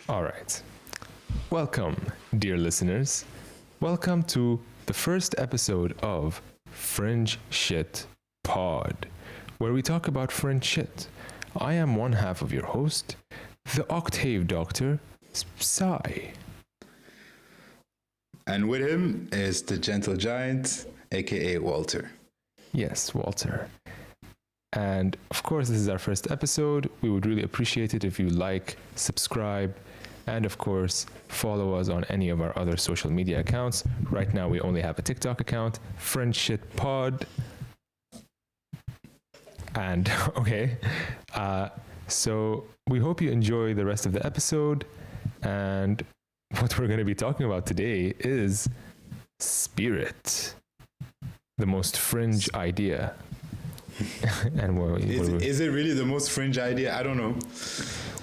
All right. Welcome, dear listeners. Welcome to the first episode of Fringe Shit Pod, where we talk about fringe shit. I am one half of your host, the Octave Doctor, Psy. And with him is the Gentle Giant, aka Walter. Yes, Walter. And of course, this is our first episode. We would really appreciate it if you like, subscribe, and of course, follow us on any of our other social media accounts. Right now, we only have a TikTok account, Fringe Shit Pod. And okay, so we hope you enjoy the rest of the episode. And what we're going to be talking about today is spirit, the most fringe idea. And is it really the most fringe idea? I don't know.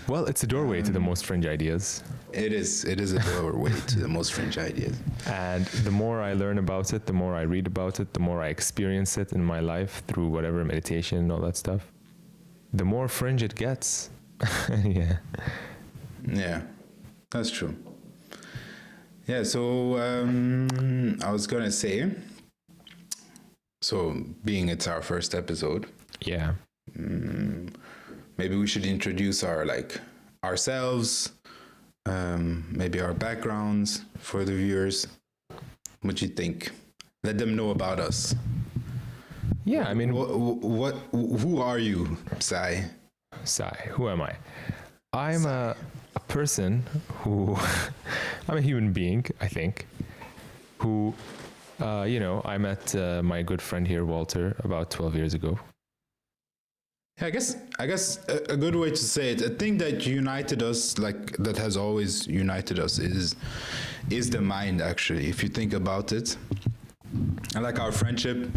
Well, it's a doorway to the most fringe ideas. It is a doorway to the most fringe ideas. And the more I learn about it, the more I read about it, the more I experience it in my life through whatever meditation and all that stuff, the more fringe it gets. Yeah. Yeah, that's true. Yeah, so I was gonna say, so being it's our first episode, yeah, maybe we should introduce ourselves, maybe our backgrounds for the viewers. What do you think? Let them know about us. Yeah, I mean, who are you, Sai? Sai, who am I? I'm a person who, I'm a human being, I think, who, I met my good friend here, Walter, about 12 years ago. I guess a good way to say it, a thing that united us, like that has always united us, is the mind. Actually, if you think about it, and like our friendship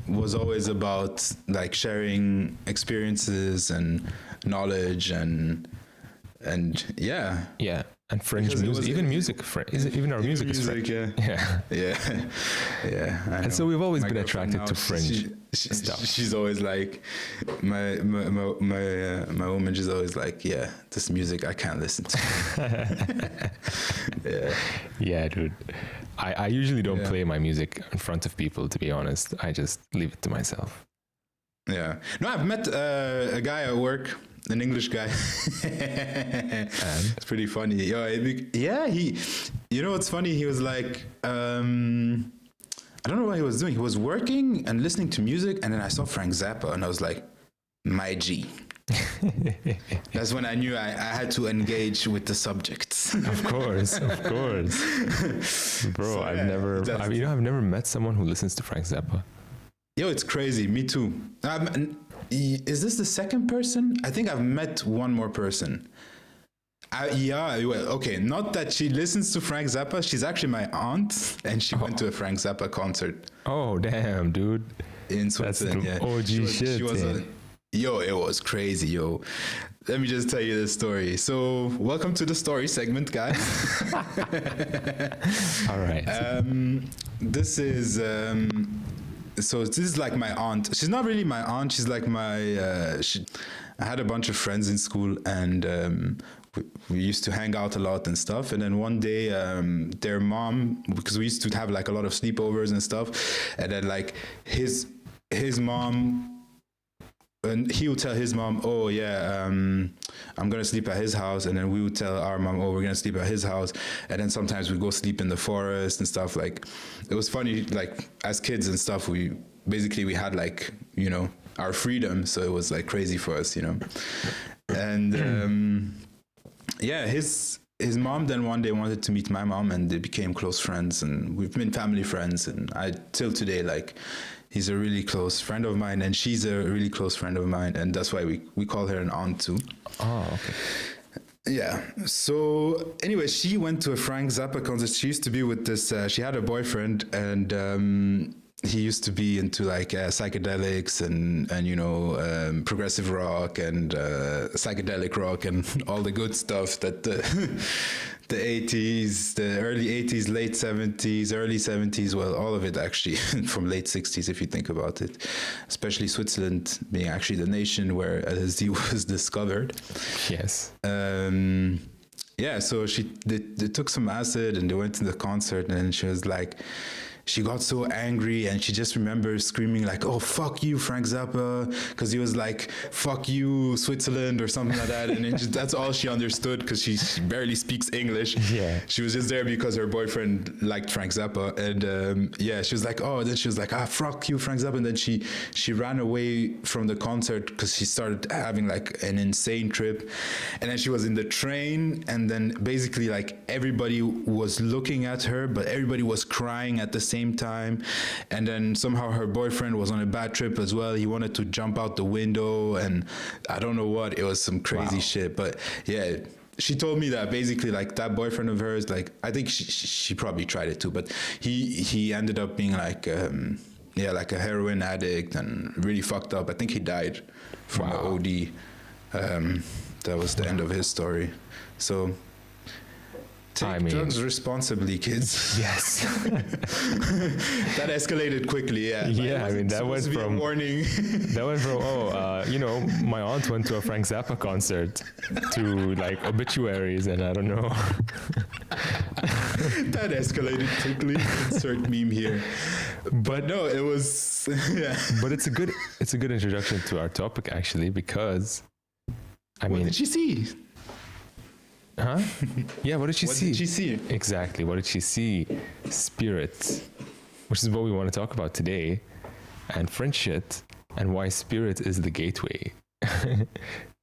was always about like sharing experiences and knowledge and yeah. And fringe music, even music, even our music is fringe. Yeah. And so we've always been attracted to fringe stuff. She's always like, my woman. She's always like, yeah, this music I can't listen to. Yeah, dude. I usually don't play my music in front of people. To be honest, I just leave it to myself. Yeah. No, I've met a guy at work. An English guy. It's pretty funny. He, what's funny? He was like, I don't know what he was doing. He was working and listening to music, and then I saw Frank Zappa, and I was like, my G. That's when I knew I had to engage with the subjects. Of course. Bro, so, I've never met someone who listens to Frank Zappa. Yo, it's crazy. Me too. Is this the second person? I think I've met one more person. Okay. Not that she listens to Frank Zappa. She's actually my aunt, and she went to a Frank Zappa concert. Oh, damn, dude. In Switzerland, That's OG shit. It was crazy, yo. Let me just tell you the story. So, welcome to the story segment, guys. All right. This is... So this is like my aunt. She's not really my aunt. She's like my. I had a bunch of friends in school, and we used to hang out a lot and stuff. And then one day, their mom, because we used to have like a lot of sleepovers and stuff, and then like his mom. And he would tell his mom, "Oh yeah, I'm gonna sleep at his house," and then we would tell our mom, "Oh, we're gonna sleep at his house." And then sometimes we go sleep in the forest and stuff. Like, it was funny. Like as kids and stuff, we had like our freedom, so it was like crazy for us, And his mom then one day wanted to meet my mom, and they became close friends, and we've been family friends, and till today like. He's a really close friend of mine, and she's a really close friend of mine, and that's why we call her an aunt too. Oh, okay. Yeah. So anyway, she went to a Frank Zappa concert. She used to be with this. She had a boyfriend, and he used to be into like psychedelics and progressive rock and psychedelic rock and all the good stuff that the 80s, the early 80s, late 70s, early 70s, well, all of it actually from late 60s if you think about it, especially Switzerland being actually the nation where LSD was discovered. Yes. yeah, so they took some acid and they went to the concert, and she was like, she got so angry, and she just remembers screaming like, "Oh, fuck you, Frank Zappa," because he was like, "Fuck you, Switzerland," or something like that. And that's all she understood, because she barely speaks English. Yeah. She was just there because her boyfriend liked Frank Zappa. And yeah, she was like, oh, then she was like, fuck you, Frank Zappa. And then she ran away from the concert because she started having like an insane trip. And then she was in the train, and then basically like everybody was looking at her, but everybody was crying at the same time. And then somehow her boyfriend was on a bad trip as well. He wanted to jump out the window, and I don't know what, it was some crazy shit. But yeah, she told me that basically like that boyfriend of hers, like I think she probably tried it too, but he ended up being like like a heroin addict and really fucked up. I think he died from an OD. That was the end of his story. So take drugs responsibly, kids. Yes. That escalated quickly. Yeah. Yeah, I mean that went from warning. That went from my aunt went to a Frank Zappa concert to like obituaries, and I don't know. That escalated quickly. Insert meme here. But no, it was. Yeah. But it's a good introduction to our topic, actually, because what did she see? Huh? Yeah, what did she see? What did she see? Exactly, what did she see? Spirit, which is what we want to talk about today, and Fringe Shit, and why spirit is the gateway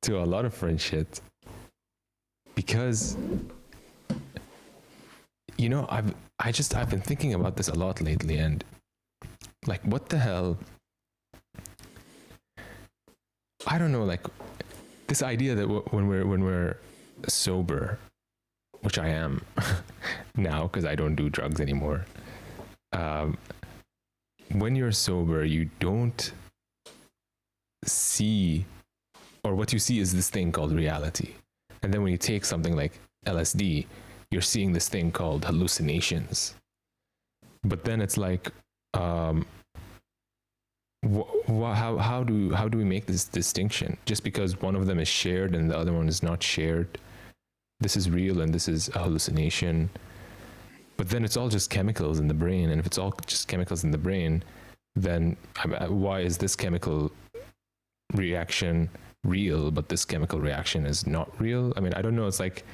to a lot of Fringe Shit. Because, I've been thinking about this a lot lately, and like, what the hell? I don't know, like, this idea that when we're sober, which I am now because I don't do drugs anymore. When you're sober, you don't see, or what you see is this thing called reality. And then when you take something like LSD, you're seeing this thing called hallucinations. But then it's like, how do we make this distinction? Just because one of them is shared and the other one is not shared, this is real and this is a hallucination. But then it's all just chemicals in the brain, and if it's all just chemicals in the brain, then why is this chemical reaction real, but this chemical reaction is not real? I mean, I don't know. It's like,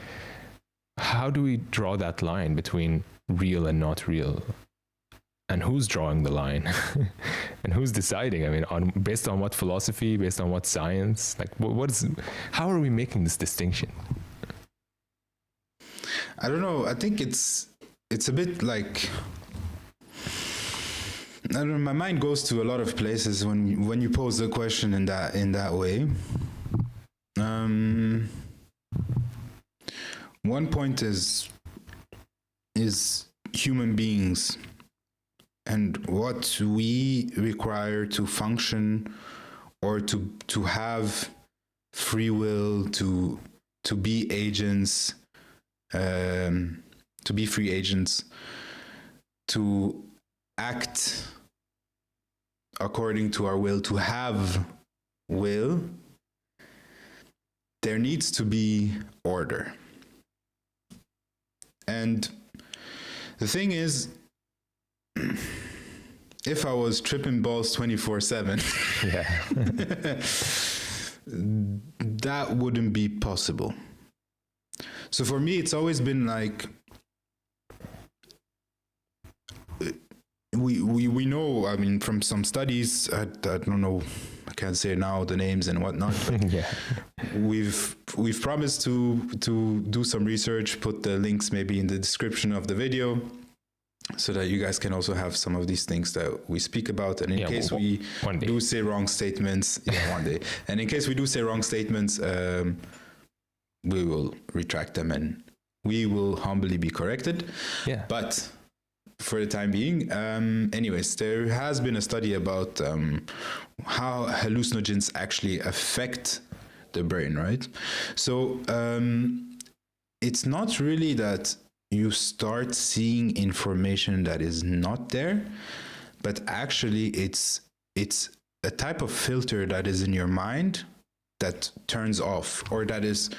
how do we draw that line between real and not real? And who's drawing the line? And who's deciding? I mean, based on what philosophy, based on what science? Like, how are we making this distinction? I don't know. I think it's a bit like, I don't know, my mind goes to a lot of places when you pose the question in that way. One point is human beings and what we require to function, or to have free will, to be agents, to be free agents, to act according to our will, to have will. There needs to be order. And the thing is, if I was tripping balls 24/7, yeah, that wouldn't be possible. So for me, it's always been like, we know, I mean, from some studies, I don't know, I can't say now the names and whatnot, but yeah, we've promised to do some research, put the links maybe in the description of the video, so that you guys can also have some of these things that we speak about. And in case we do say wrong statements, one day, and in case we do say wrong statements, we will retract them and we will humbly be corrected. Yeah. But for the time being, anyways, there has been a study about how hallucinogens actually affect the brain, right? So it's not really that you start seeing information that is not there, but actually it's a type of filter that is in your mind that turns off, or that is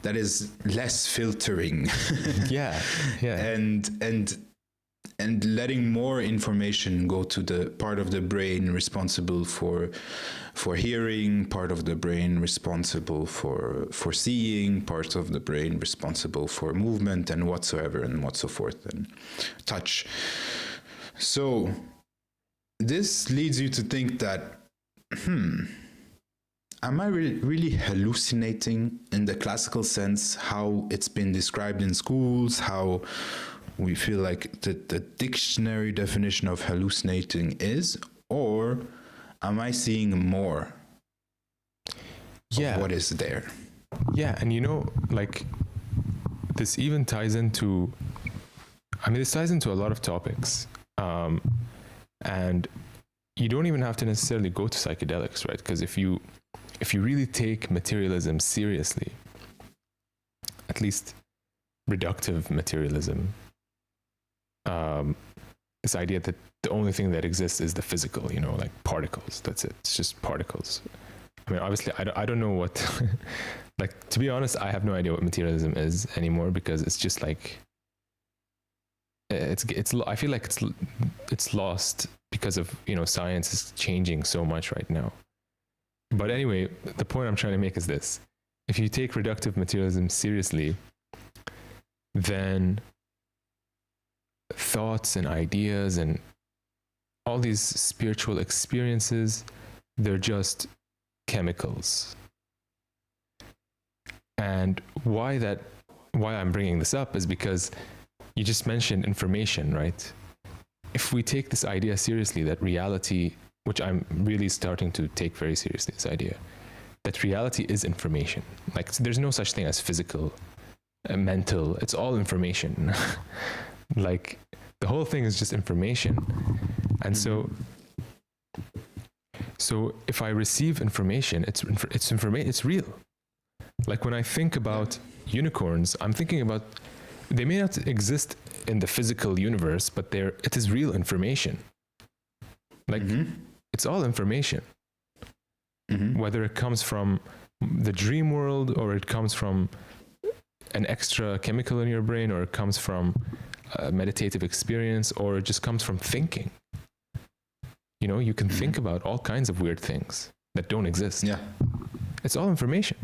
that is less filtering. Yeah. And letting more information go to the part of the brain responsible for hearing, part of the brain responsible for seeing, parts of the brain responsible for movement and whatsoever and what so forth, and touch. So this leads you to think that, am I really hallucinating in the classical sense, how it's been described in schools, how we feel like the dictionary definition of hallucinating is, or am I seeing more of what is there? Yeah, and like, this even ties into, this ties into a lot of topics. And you don't even have to necessarily go to psychedelics, right? Because if you really take materialism seriously, at least reductive materialism, this idea that the only thing that exists is the physical, like particles. That's it. It's just particles. Obviously, I don't know what, like, to be honest, I have no idea what materialism is anymore, because it's just like, I feel like it's lost because of, science is changing so much right now. But anyway, the point I'm trying to make is this: if you take reductive materialism seriously, then thoughts and ideas and all these spiritual experiences, they're just chemicals. And why I'm bringing this up is because you just mentioned information, right? If we take this idea seriously, that reality, which I'm really starting to take very seriously, this idea that reality is information. Like, there's no such thing as physical, mental, it's all information. Like, the whole thing is just information. And so if I receive information, it's information, it's real. Like, when I think about unicorns, I'm thinking about, they may not exist in the physical universe, but it is real information. Like, it's all information. Whether it comes from the dream world, or it comes from an extra chemical in your brain, or it comes from a meditative experience, or it just comes from thinking. You can think about all kinds of weird things that don't exist. Yeah. It's all information.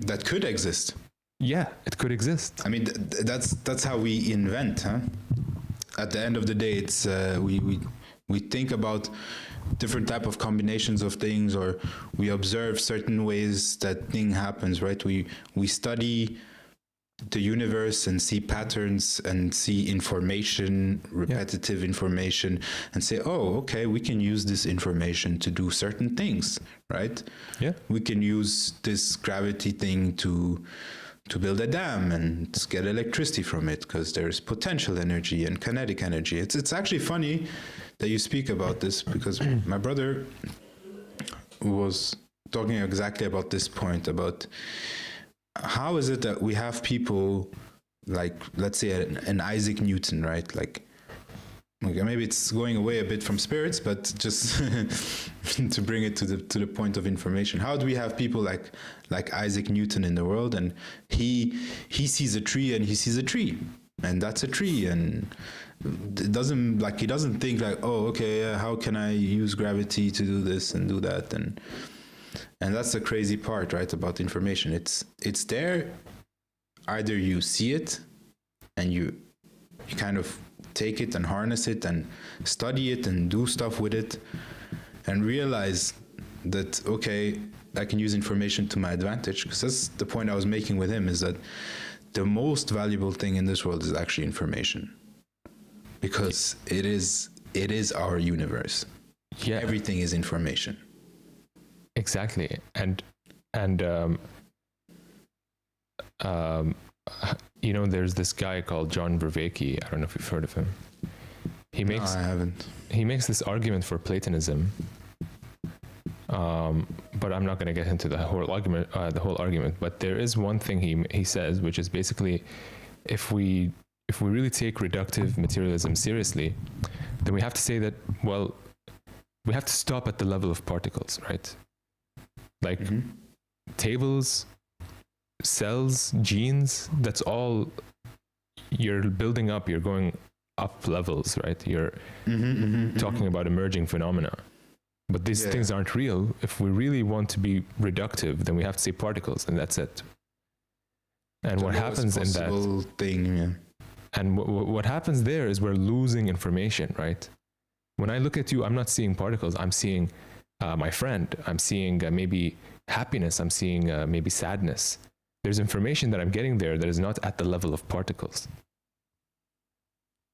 That could exist. Yeah, it could exist. That's how we invent, huh? At the end of the day, it's we think about different type of combinations of things, or we observe certain ways that thing happens, right? We study the universe and see patterns and see information, repetitive information, and say, oh, okay, we can use this information to do certain things, right? Yeah. We can use this gravity thing to build a dam and get electricity from it, because there's potential energy and kinetic energy. It's actually funny that you speak about this, because my brother was talking exactly about this point, about how is it that we have people like, let's say, an Isaac Newton, right? Like, okay, maybe it's going away a bit from spirits, but just to bring it to the point of information. How do we have people like Isaac Newton in the world, and he sees a tree and he sees a tree, and that's a tree, and it doesn't, like, he doesn't think like, oh, okay, how can I use gravity to do this and do that, and that's the crazy part, right, about information. It's there. Either you see it and you kind of take it and harness it and study it and do stuff with it and realize that, okay, I can use information to my advantage. Because that's the point I was making with him, is that the most valuable thing in this world is actually information, because it is our universe. Yeah, everything is information. Exactly. And there's this guy called John Vervaeke. I don't know if you've heard of him. No, I haven't. He makes this argument for Platonism, but I'm not going to get into the whole argument. But there is one thing he says, which is basically, if we really take reductive materialism seriously, then we have to say that, well, we have to stop at the level of particles, right? Like tables, cells, genes, that's all you're building up, you're going up levels, right? You're talking about emerging phenomena. But these things aren't real. If we really want to be reductive, then we have to say particles, and that's it. And what happens in that thing, and what happens there is we're losing information, right? When I look at you, I'm not seeing particles. I'm seeing my friend. I'm seeing maybe happiness. I'm seeing maybe sadness. There's information that I'm getting there that is not at the level of particles.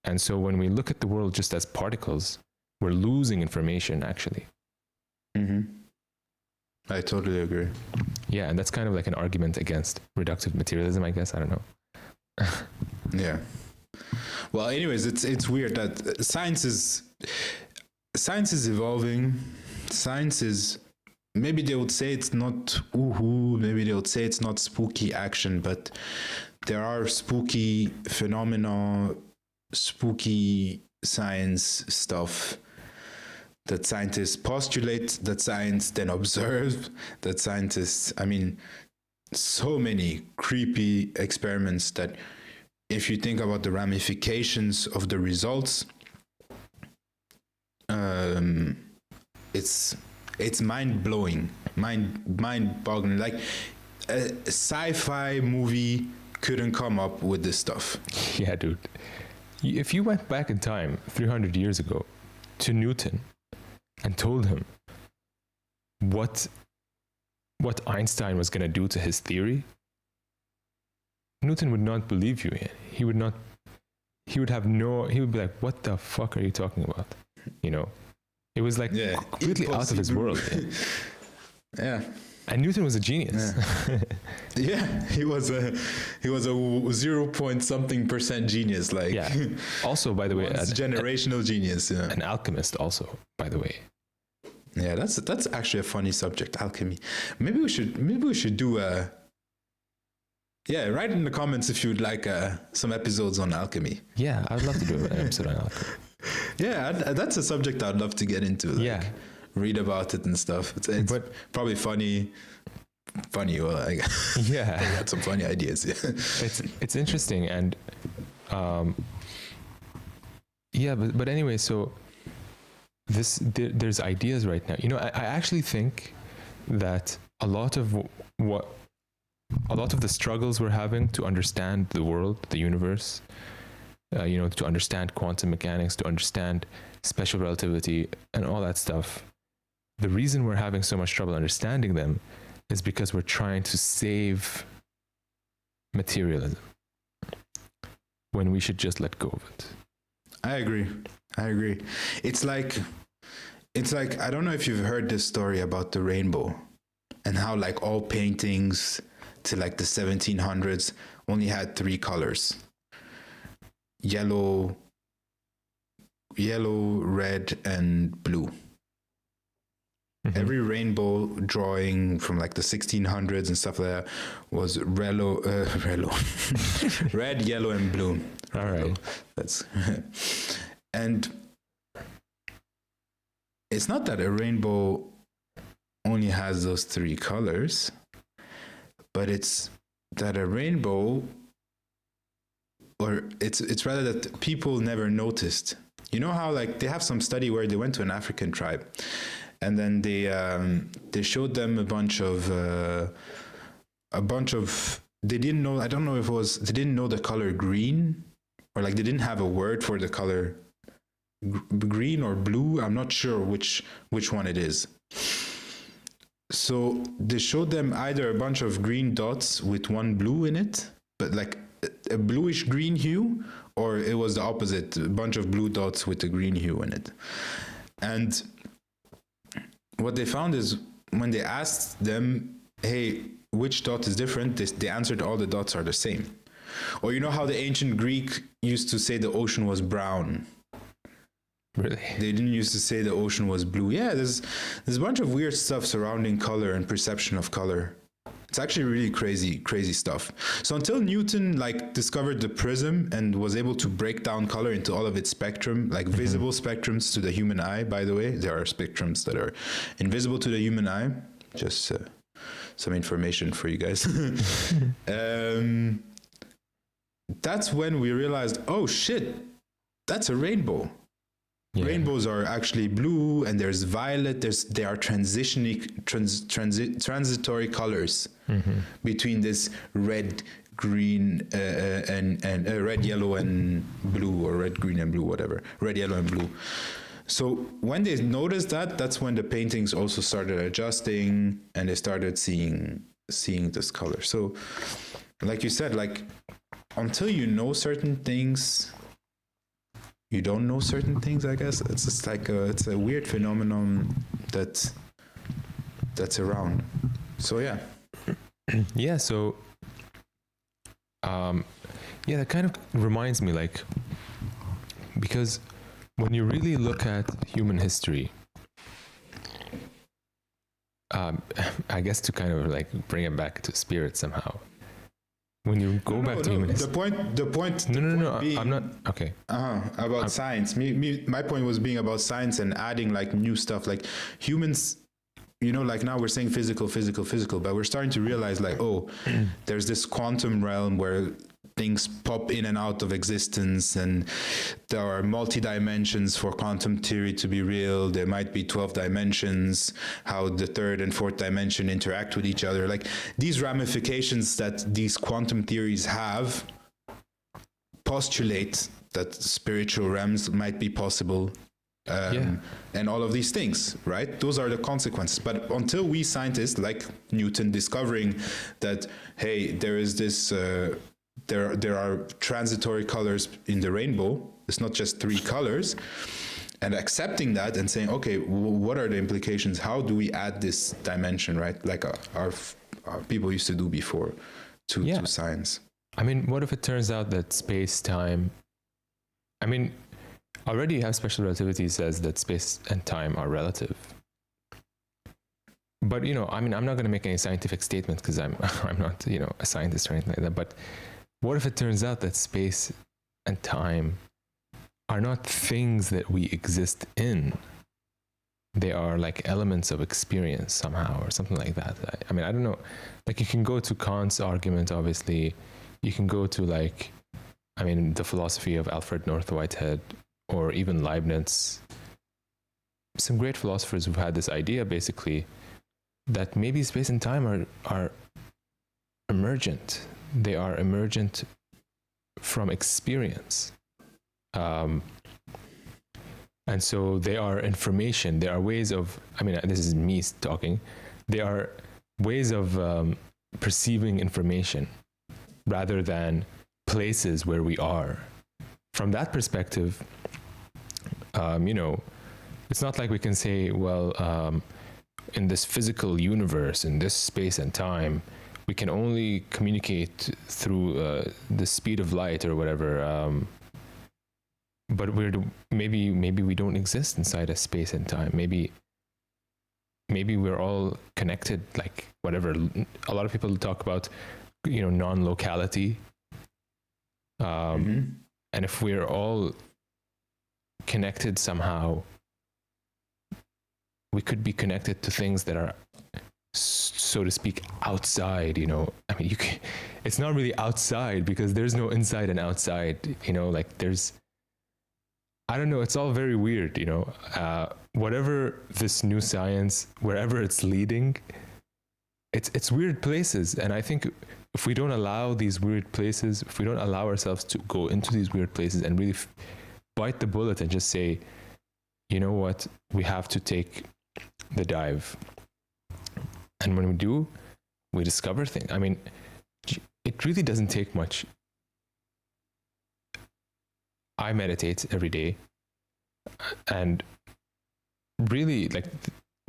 And so when we look at the world just as particles, we're losing information, actually. I totally agree. Yeah, and that's kind of like an argument against reductive materialism, I guess. I don't know. Yeah. Well, anyways, it's weird that science is evolving. Science is, maybe they would say it's not woohoo, maybe they would say it's not spooky action, but there are spooky phenomena, spooky science stuff that scientists postulate, that science then observe, that scientists, I mean, so many creepy experiments that if you think about the ramifications of the results, it's mind-blowing, mind-boggling. Like a sci-fi movie couldn't come up with this stuff. Yeah, dude. If you went back in time 300 years ago to Newton and told him what Einstein was going to do to his theory, Newton would not believe you. He would be like, what the fuck are you talking about? You know, it was like completely out of his world. Yeah. And Newton was a genius. Yeah, he was a 0 point something % genius. Like, yeah. Also, by the way, generational genius. Yeah. An alchemist, also, by the way. Yeah, that's actually a funny subject, alchemy. Maybe we should do a. Yeah, write in the comments if you'd like some episodes on alchemy. Yeah, I'd love to do an episode on alchemy. Yeah, that's a subject I'd love to get into. Like, read about it and stuff. It's probably funny. Well, I had some funny ideas. Yeah. It's interesting, and but anyway, so there's ideas right now. You know, I actually think that a lot of the struggles we're having to understand the world, the universe, to understand quantum mechanics, to understand special relativity and all that stuff, the reason we're having so much trouble understanding them is because we're trying to save materialism when we should just let go of it. I agree. It's like I don't know if you've heard this story about the rainbow and how like all paintings to like the 1700s only had 3 colors: yellow, red, and blue. Mm-hmm. Every rainbow drawing from like the 1600s and stuff like that was red, yellow, and blue. All right. That's and it's not that a rainbow only has those 3 colors, but it's that a rainbow, or it's rather that people never noticed. You know how like they have some study where they went to an African tribe, and then they showed them a bunch of they didn't know, I don't know if it was, they didn't know the color green, or like they didn't have a word for the color green or blue. I'm not sure which one it is. So they showed them either a bunch of green dots with one blue in it, but like a bluish green hue, or it was the opposite, a bunch of blue dots with a green hue in it. And what they found is when they asked them, hey, which dot is different, they answered all the dots are the same. Or you know how the ancient Greek used to say the ocean was brown? Really? They didn't used to say the ocean was blue. Yeah, there's a bunch of weird stuff surrounding color and perception of color. It's actually really crazy stuff. So until Newton like discovered the prism and was able to break down color into all of its spectrum, like visible spectrums to the human eye, by the way, there are spectrums that are invisible to the human eye, just some information for you guys. That's when we realized, oh shit, that's a rainbow. Yeah. Rainbows are actually blue, and there's violet. They are transitory colors between this red, green, and red, yellow, and blue, or red, green, and blue, whatever. Red, yellow, and blue. So when they noticed that, that's when the paintings also started adjusting, and they started seeing this color. So, like you said, like until you know certain things, you don't know certain things, I guess. It's just like it's a weird phenomenon that's around. So yeah. Yeah. So, that kind of reminds me, like, because when you really look at human history, I guess to kind of like bring it back to spirit somehow. When you go back to human history, the point. No. Being, I'm not okay. About science. My point was being about science and adding like new stuff. Like humans, like now we're saying physical, but we're starting to realize like, oh, there's this quantum realm where things pop in and out of existence, and there are multi-dimensions for quantum theory to be real. There might be 12 dimensions, how the third and fourth dimension interact with each other. Like these ramifications that these quantum theories have postulate that spiritual realms might be possible. And all of these things, right? Those are the consequences. But until we scientists like Newton discovering that, hey, there is this... There are transitory colors in the rainbow. It's not just three colors. And accepting that and saying, okay, what are the implications? How do we add this dimension, right? Like our people used to do before to science. I mean, what if it turns out that space-time... I mean, already you have special relativity says that space and time are relative. But, I mean, I'm not going to make any scientific statements because I'm not, a scientist or anything like that. But what if it turns out that space and time are not things that we exist in? They are like elements of experience somehow, or something like that. I mean, I don't know. Like you can go to Kant's argument, obviously. You can go to the philosophy of Alfred North Whitehead, or even Leibniz. Some great philosophers who've had this idea, basically, that maybe space and time are emergent. They are emergent from experience. And so they are information. They are ways of, this is me talking. They are ways of perceiving information rather than places where we are. From that perspective, it's not like we can say, well, in this physical universe, in this space and time, we can only communicate through the speed of light or whatever. But maybe we don't exist inside a space and time. Maybe we're all connected, like whatever. A lot of people talk about, non-locality. And if we're all connected somehow, we could be connected to things that are, so to speak, outside. It's not really outside because there's no inside and outside. Like there's, I don't know. It's all very weird. Whatever this new science, wherever it's leading, it's weird places. And I think if we don't allow these weird places, if we don't allow ourselves to go into these weird places and really bite the bullet and just say, you know what, we have to take the dive. And when we do, we discover things. I mean, it really doesn't take much. I meditate every day. And really, like,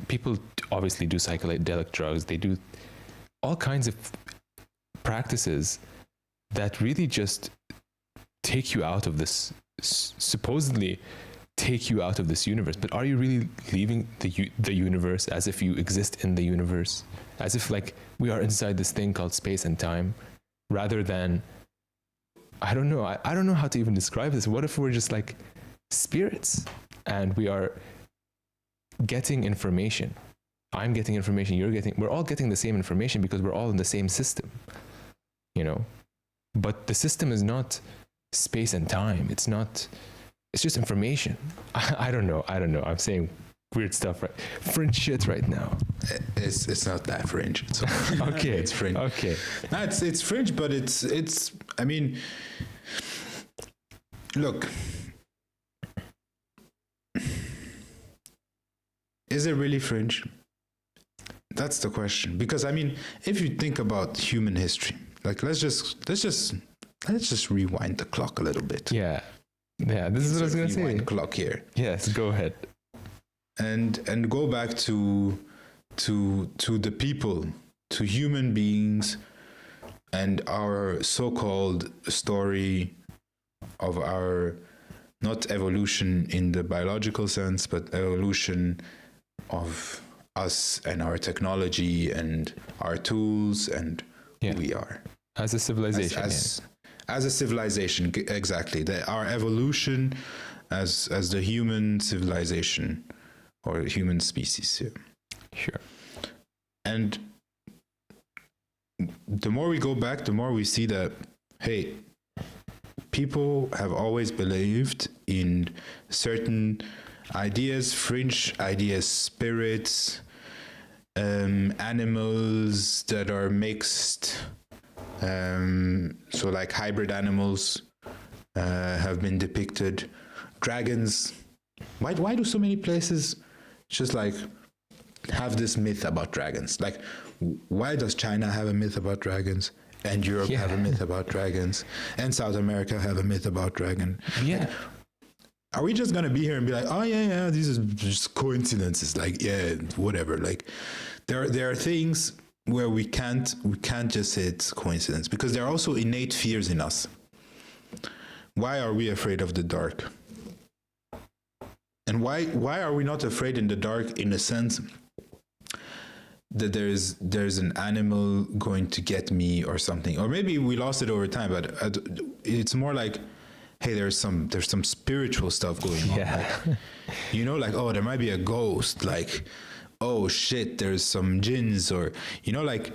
people obviously do psychedelic drugs. They do all kinds of practices that really just take you out of this, supposedly take you out of this universe. But are you really leaving the universe as if you exist in the universe? As if like we are inside this thing called space and time, rather than, I don't know. I don't know how to even describe this. What if we're just like spirits and we are getting information I'm getting information, we're all getting the same information because we're all in the same system, you know? But the system is not space and time. It's just information. I don't know. I'm saying weird stuff, right? Fringe shit right now. It's not that fringe. It's okay. It's fringe. Okay. No, it's fringe, but it's. I mean, look. Is it really fringe? That's the question. Because I mean, if you think about human history, like let's just rewind the clock a little bit. Yeah. This is what I was gonna say. Rewind the clock here. Yes, go ahead. And go back to the people, to human beings, and our so-called story of our, not evolution in the biological sense, but evolution of us and our technology and our tools and who we are as a civilization. As a civilization, exactly. Our evolution as the human civilization or human species. Yeah. Sure. And the more we go back, the more we see that, hey, people have always believed in certain ideas, fringe ideas, spirits, animals that are mixed. So like hybrid animals have been depicted. Dragons. Why do so many places just like have this myth about dragons? Like, why does China have a myth about dragons? And Europe have a myth about dragons? And South America have a myth about dragon? Yeah. Are we just gonna be here and be like, oh yeah, these are just coincidences? Like, yeah, whatever. Like, there are things where we can't just say it's coincidence, because there are also innate fears in us. Why are we afraid of the dark? And why are we not afraid in the dark, in a sense that there's an animal going to get me or something? Or maybe we lost it over time, but it's more like, hey, there's some spiritual stuff going on. Yeah. Like, you know, like, oh, there might be a ghost. Like, oh shit, there's some jinns, or, you know, like,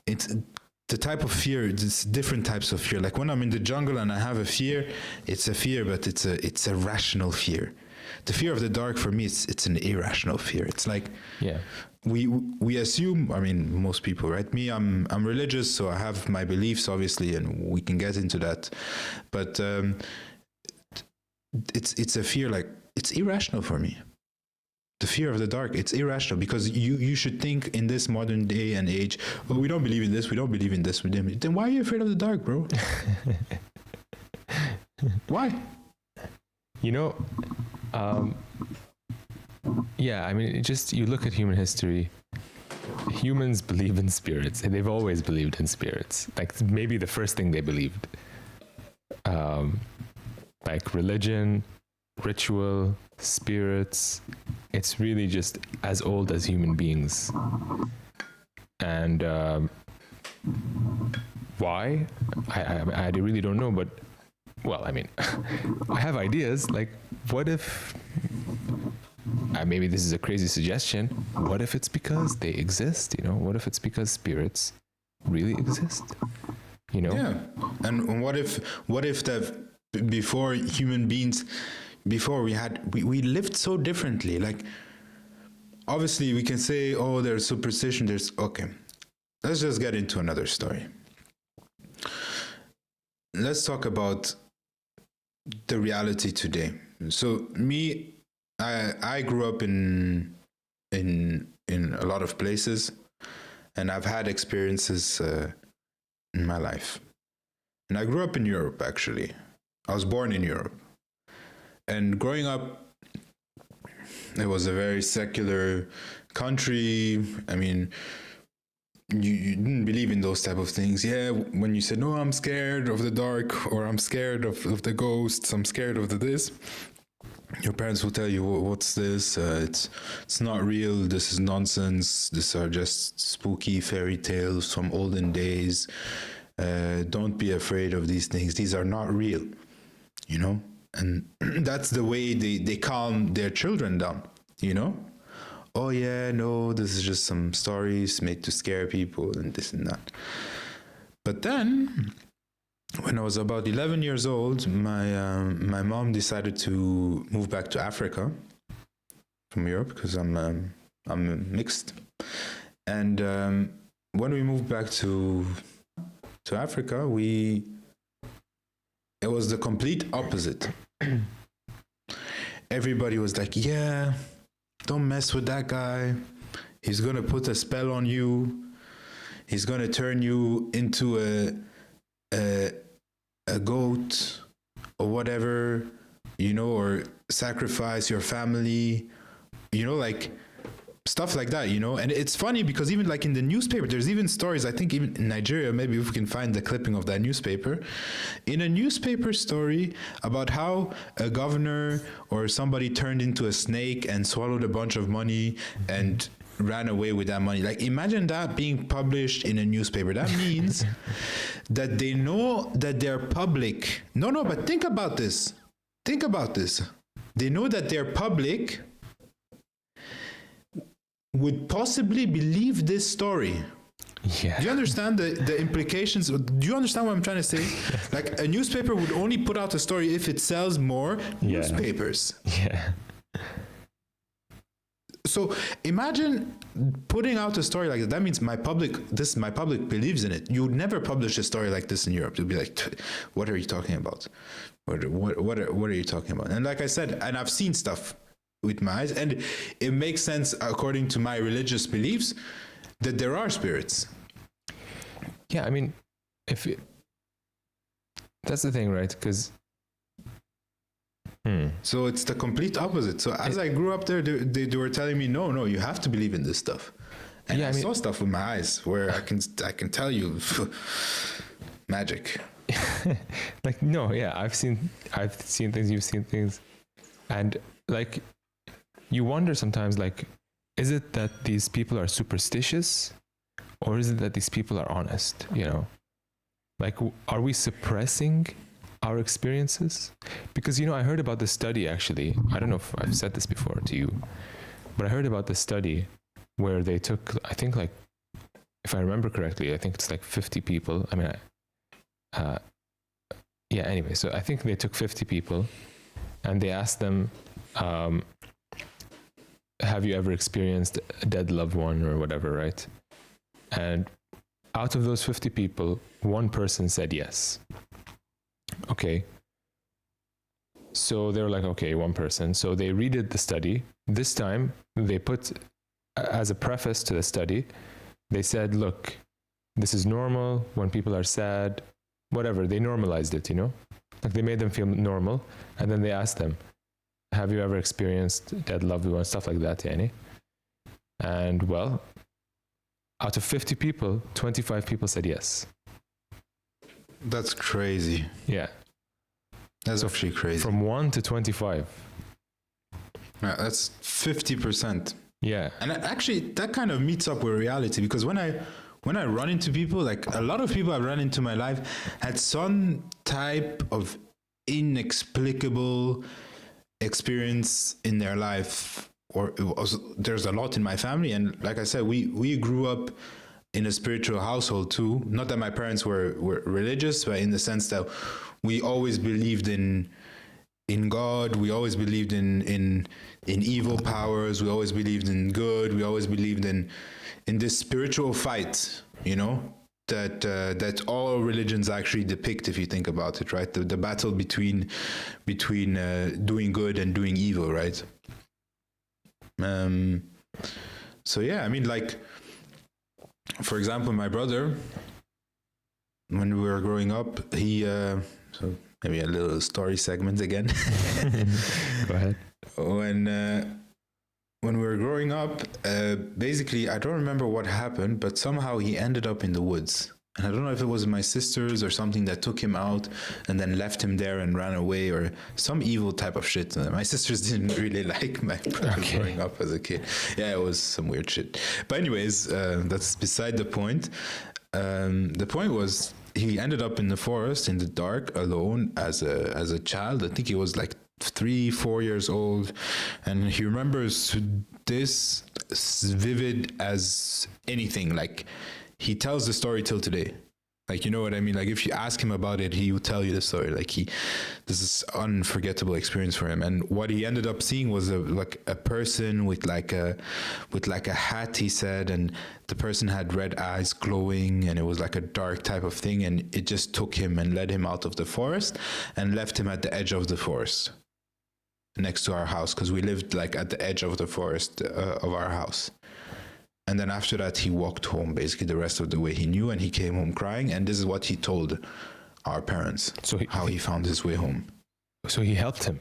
it's the type of fear. It's different types of fear. Like when I'm in the jungle and I have a fear, it's a fear, but it's a rational fear. The fear of the dark, for me, it's an irrational fear. It's like, we assume, I mean, most people, right? Me, I'm religious, so I have my beliefs, obviously, and we can get into that. But it's a fear, like, it's irrational for me. The fear of the dark, it's irrational, because you should think in this modern day and age, well, we don't believe in this, we don't believe in this. Then why are you afraid of the dark, bro? Why? You know, I mean, you look at human history, humans believe in spirits, and they've always believed in spirits. Like, maybe the first thing they believed. Like religion, ritual, spirits, it's really just as old as human beings. And why? I really don't know, but, well, I mean, I have ideas. Like, what if, maybe this is a crazy suggestion, what if it's because they exist, you know? What if it's because spirits really exist, you know? Yeah. And what if that before human beings, before we lived so differently? Like, obviously we can say, oh, there's superstition, okay. Let's just get into another story. Let's talk about the reality today. So me, I grew up in a lot of places, and I've had experiences in my life. And I grew up in Europe, actually. I was born in Europe. And growing up, it was a very secular country. I mean, you didn't believe in those type of things. Yeah, when you said, no, I'm scared of the dark, or I'm scared of the ghosts, I'm scared of this, your parents will tell you, what's this? It's not real. This is nonsense. These are just spooky fairy tales from olden days. Don't be afraid of these things. These are not real, you know? And that's the way they calm their children down, you know? oh yeah, no, this is just some stories made to scare people and this and that. But then, when I was about 11 years old, my mom decided to move back to Africa from Europe because I'm mixed. And when we moved back to Africa, it was the complete opposite. Everybody was like, yeah, don't mess with that guy. He's gonna put a spell on you. He's gonna turn you into a goat or whatever, or sacrifice your family, like stuff like that, And it's funny because even like in the newspaper, there's even stories, I think even in Nigeria, maybe if we can find the clipping of that newspaper, in a newspaper story about how a governor or somebody turned into a snake and swallowed a bunch of money and ran away with that money. Like, imagine that being published in a newspaper. That means that they know that they're public. No, but think about this. They know that their public would possibly believe this story. Yeah. Do you understand the implications? Do you understand what I'm trying to say? Like, a newspaper would only put out a story if it sells more newspapers. Yeah. So imagine putting out a story like that. That means my public believes in it. You would never publish a story like this in Europe. You'd be like, what are you talking about? What are you talking about? And like I said, and I've seen stuff with my eyes, and it makes sense according to my religious beliefs that there are spirits. Yeah, I mean, that's the thing, right? Because so it's the complete opposite. So as I grew up there, they were telling me, no, you have to believe in this stuff. And I saw stuff with my eyes where I can tell you magic. Like, no, yeah, I've seen things, you've seen things, and like, you wonder sometimes, like, is it that these people are superstitious, or is it that these people are honest? Like, are we suppressing our experiences? Because I heard about this study, actually. I don't know if I've said this before to you, but I heard about this study where they took, I think, like, if I remember correctly, I think it's like 50 people. I mean, anyway, so I think they took 50 people and they asked them, have you ever experienced a dead loved one or whatever, right? And out of those 50 people, one person said yes. Okay. So they were like, okay, one person. So they redid the study. This time they put, as a preface to the study, they said, look, this is normal when people are sad, whatever. They normalized it, like they made them feel normal. And then they asked them, have you ever experienced dead loved ones, stuff like that, yani? And well, out of 50 people, 25 people said yes. That's crazy. Yeah. That's actually crazy. From 1 to 25. Yeah, that's 50%. Yeah. And actually, that kind of meets up with reality, because when I run into people, like a lot of people I've run into in my life had some type of inexplicable experience in their life, or there's a lot in my family. And like I said, we grew up in a spiritual household too. Not that my parents were religious, but in the sense that we always believed in God. We always believed in evil powers. We always believed in good. We always believed in this spiritual fight, that all religions actually depict, if you think about it, right? The battle between doing good and doing evil, right? So yeah, I mean, like, for example, my brother, when we were growing up, he so maybe a little story segment again. Go ahead. When we were growing up, basically, I don't remember what happened, but somehow he ended up in the woods. And I don't know if it was my sisters or something that took him out and then left him there and ran away, or some evil type of shit. My sisters didn't really like my brother growing up as a kid. Yeah, it was some weird shit. But anyways, that's beside the point. The point was, he ended up in the forest in the dark alone as a child. I think he was like 3-4 years old, and he remembers this vivid as anything. Like, he tells the story till today. Like, you know what I mean? Like, if you ask him about it, he will tell you the story. Like, this is unforgettable experience for him. And what he ended up seeing was a person with like a hat, he said, and the person had red eyes glowing, and it was like a dark type of thing. And it just took him and led him out of the forest and left him at the edge of the forest next to our house, because we lived like at the edge of the forest of our house. And then after that, he walked home basically the rest of the way he knew, and he came home crying. And this is what he told our parents, how he found his way home. So he helped him.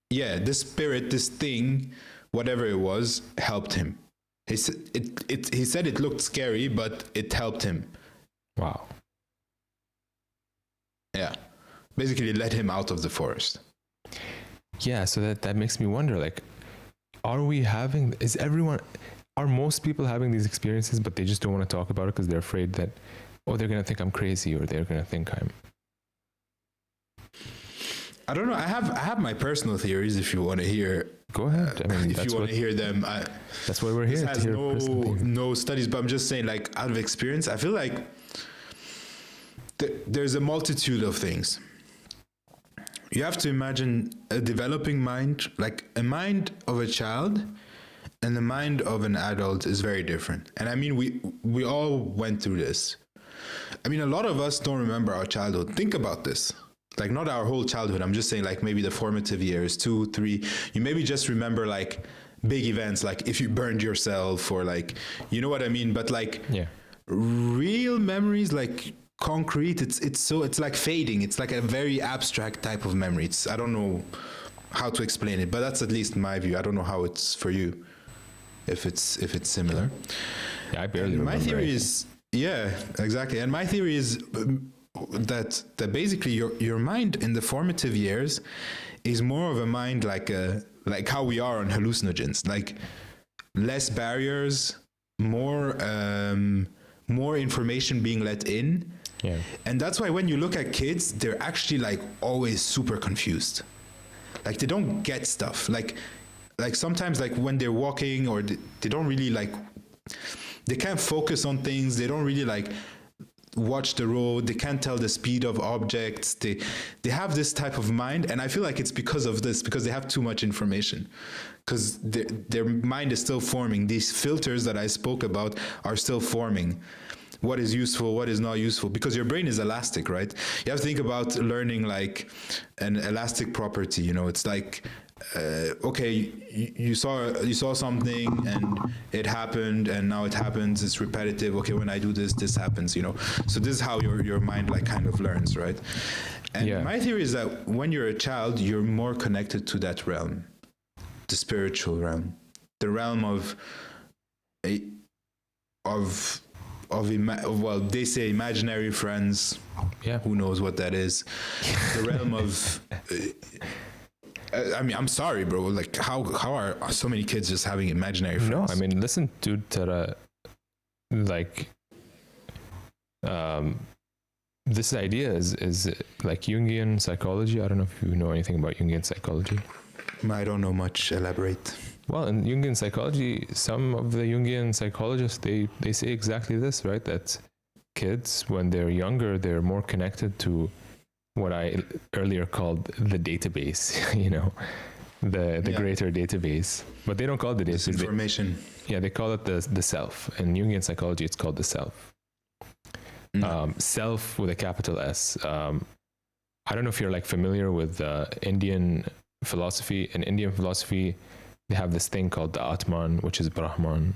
Yeah, this spirit, this thing, whatever it was, helped him. He said it looked scary, but it helped him. Wow. Yeah. Basically led him out of the forest. Yeah, so that makes me wonder, like, are most people having these experiences, but they just don't want to talk about it because they're afraid that, they're going to think I'm crazy, or they're going to think I don't know. I have my personal theories if you want to hear. Go ahead. I mean, if you want to hear them. That's why we're here. This has no studies, but I'm just saying, like, out of experience, I feel like there's a multitude of things. You have to imagine a developing mind, like a mind of a child and the mind of an adult is very different. And I mean, we all went through this. I mean, a lot of us don't remember our childhood. Think about this. Like, not our whole childhood. I'm just saying, like, maybe the formative years, 2, 3. You maybe just remember, like, big events, like if you burned yourself, or, like, you know what I mean? But, like, real memories, like concrete, it's like fading. It's like a very abstract type of memory. I don't know how to explain it, but that's at least my view. I don't know how it's for you. If it's similar. Yeah, I barely remember. My theory is, yeah, exactly. And my theory is that basically your mind in the formative years is more of a mind like how we are on hallucinogens, like less barriers, more information being let in. Yeah. And that's why when you look at kids, they're actually like always super confused. Like, they don't get stuff. Like sometimes, like, when they're walking, or they don't really, like, they can't focus on things. They don't really, like, watch the road. They can't tell the speed of objects. They have this type of mind. And I feel like it's because of this, because they have too much information, because their mind is still forming. These filters that I spoke about are still forming. What is useful, what is not useful, because your brain is elastic, right? You have to think about learning like an elastic property. You know, it's like, okay, you saw something and it happened, and now it happens. It's repetitive. Okay, when I do this, this happens. You know, so this is how your mind like kind of learns, right? And my theory is that when you're a child, you're more connected to that realm, the spiritual realm, the realm of well, they say imaginary friends. Yeah. Who knows what that is? The realm of. I mean, I'm sorry, bro. Like, how are so many kids just having imaginary friends? No, I mean, listen, dude. Like, this idea is like Jungian psychology. I don't know if you know anything about Jungian psychology. I don't know much. Elaborate. Well, in Jungian psychology, some of the Jungian psychologists, they say exactly this, right? That kids, when they're younger, they're more connected to what I earlier called the database, you know, the greater database. But they don't call it the database. Information. They call it the self. In Jungian psychology, it's called the self. Self with a capital S. I don't know if you're like familiar with Indian philosophy. In Indian philosophy, they have this thing called the Atman, which is Brahman.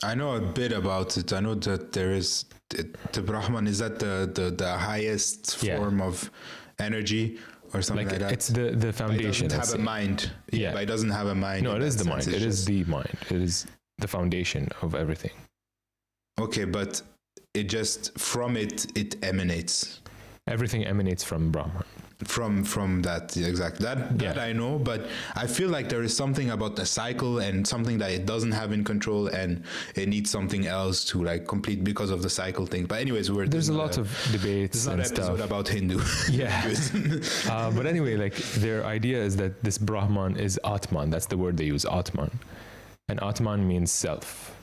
I know a bit about it. I know that there is the Brahman. Is that the highest form of energy or something like that? It's the foundation. But it doesn't have a mind. Yeah, but it doesn't have a mind. No, it is the mind. It is the mind. It is the foundation of everything. Okay, but it just from it emanates. everything emanates from Brahman. From that, exactly, that I know, but I feel like there is something about the cycle and something that it doesn't have in control, and it needs something else to like complete because of the cycle thing. But anyways, there's a lot of debates it's not and an episode stuff about Hindu. yeah. But anyway, like their idea is that this Brahman is Atman. That's the word they use, Atman, and Atman means self.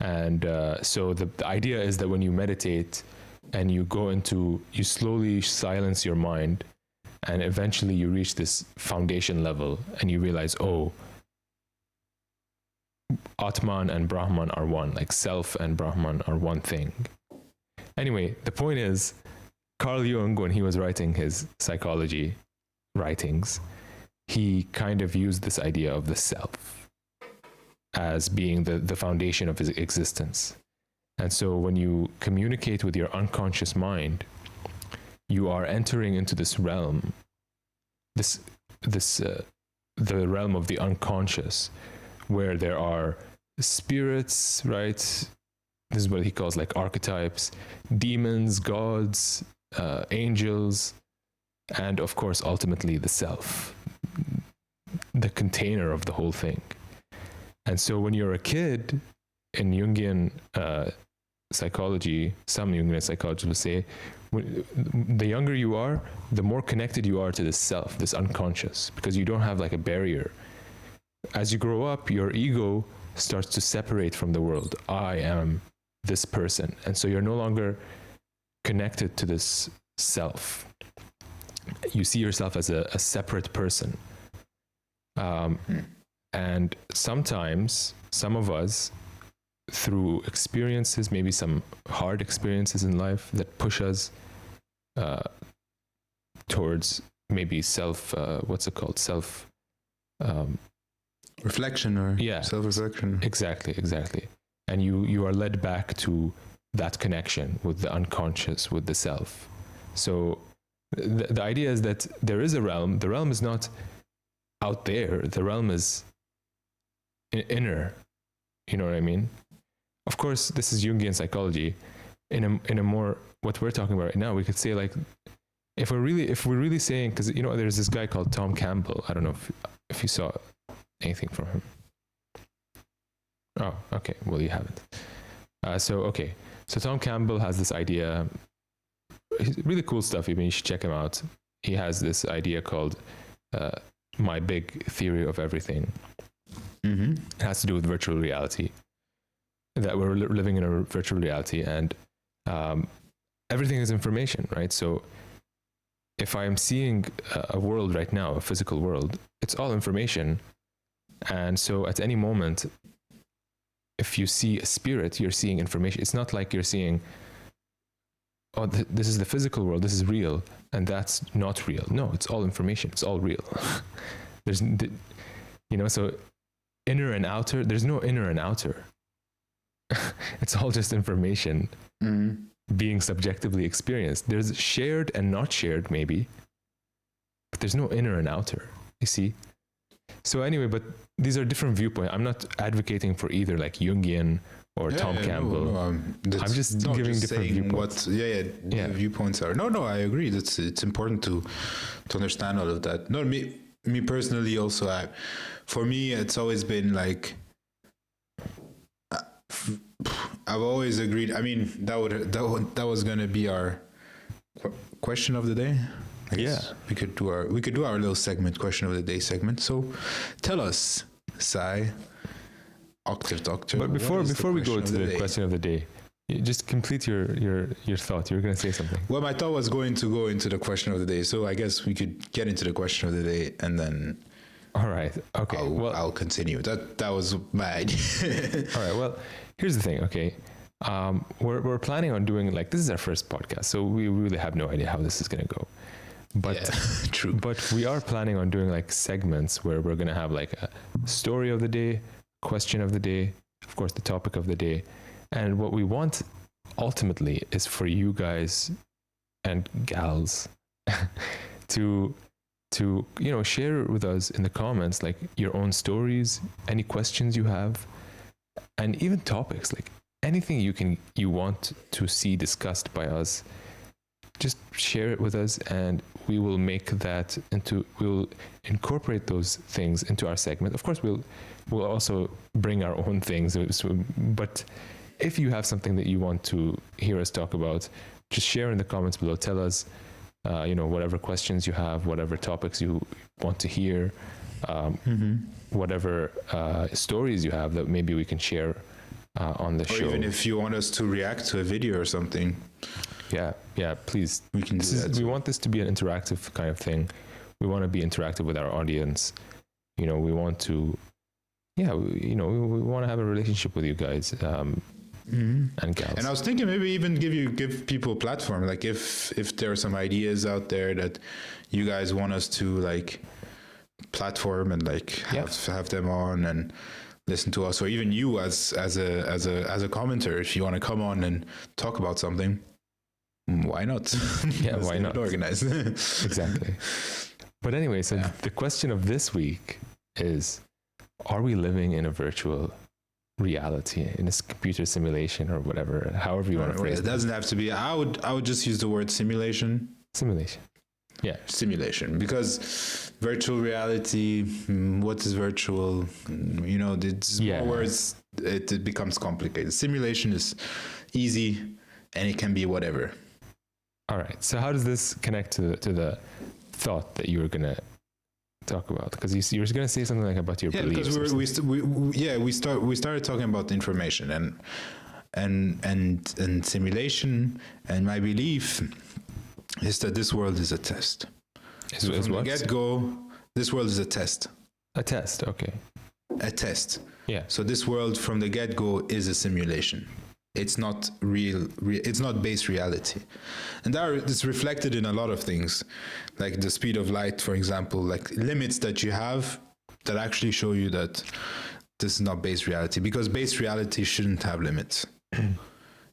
And so the idea is that when you meditate and you slowly silence your mind, and eventually you reach this foundation level and you realize, oh, Atman and Brahman are one, like self and Brahman are one thing. Anyway, the point is, Carl Jung, when he was writing his psychology writings, he kind of used this idea of the self as being the foundation of his existence. And so when you communicate with your unconscious mind, you are entering into this realm, the realm of the unconscious, where there are spirits, right? This is what he calls like archetypes, demons, gods, angels, and of course, ultimately the self, the container of the whole thing. And so when you're a kid, in Jungian psychology, some Jungian psychologists will say, the younger you are, the more connected you are to this self, this unconscious, because you don't have like a barrier. As you grow up, your ego starts to separate from the world. I am this person. And so you're no longer connected to this self. You see yourself as a separate person. And sometimes, some of us, through experiences, maybe some hard experiences in life that push us towards maybe self reflection or self-reflection. Exactly. And you are led back to that connection with the unconscious, with the self. So the idea is that there is a realm. The realm is not out there. The realm is inner. You know what I mean? Of course, this is Jungian psychology. In a more, what we're talking about right now, we could say like, if we're really saying, because there's this guy called Tom Campbell. I don't know if you saw anything from him. Oh, okay. Well, you haven't. So Tom Campbell has this idea. Really cool stuff. I mean, you should check him out. He has this idea called my big theory of everything. Mm-hmm. It has to do with virtual reality. That we're living in a virtual reality, and everything is information, right? So if I am seeing a world right now, a physical world, it's all information. And so at any moment, if you see a spirit, you're seeing information. It's not like you're seeing, this is the physical world, this is real, and that's not real. No, it's all information. It's all real. So inner and outer, there's no inner and outer. It's all just information being subjectively experienced. There's shared and not shared, maybe, but there's no inner and outer, you see? So anyway, but these are different viewpoints. I'm not advocating for either like Jungian or Tom Campbell. No, I'm just giving different viewpoints. Viewpoints are. No, I agree. It's important to understand all of that. No, me personally also, for me, it's always been like, I've always agreed. I mean, that was gonna be our question of the day. I guess we could do our little segment, question of the day segment. So, tell us, Sai, Octave Doctor. But before we go to the question of the day, just complete your thought. You were going to say something. Well, my thought was going to go into the question of the day. So I guess we could get into the question of the day, and then. All right. Okay. I'll continue. That was my idea. All right. Well, here's the thing. Okay. We're planning on doing this is our first podcast, so we really have no idea how this is going to go. But true. But we are planning on doing segments where we're going to have a story of the day, question of the day, of course the topic of the day, and what we want ultimately is for you guys and gals to share with us in the comments your own stories, any questions you have, and even topics anything you want to see discussed by us. just share it with us, and we will incorporate those things into our segment. Of course, we'll also bring our own things. But if you have something that you want to hear us talk about, just share in the comments below. Tell us, whatever questions you have, whatever topics you want to hear, whatever stories you have that maybe we can share on the show. Or even if you want us to react to a video or something. Yeah, please. We can do that. We want this to be an interactive kind of thing. We want to be interactive with our audience. We want to, we want to have a relationship with you guys and gals. And I was thinking maybe even give people a platform. Like if there are some ideas out there that you guys want us to like platform and like have them on and listen to us, or even you as a commenter, if you want to come on and talk about something. Why not? Yeah, why not? Organize. Exactly. But anyway, so the question of this week is, are we living in a virtual reality, in a computer simulation, or whatever, however you want to phrase it? It doesn't have to be. I would just use the word simulation. Simulation. Yeah. Simulation. Because virtual reality, what is virtual? It's more words, it becomes complicated. Simulation is easy and it can be whatever. All right. So how does this connect to the thought that you were going to talk about? Because you were going to say something like about your beliefs. Because we started talking about information and simulation, and my belief is that this world is a test. So from the get-go, this world is a test. A test, okay. A test. Yeah. So this world from the get-go is a simulation. It's not real. It's not base reality, and that is reflected in a lot of things, like the speed of light, for example, like limits that you have that actually show you that this is not base reality, because base reality shouldn't have limits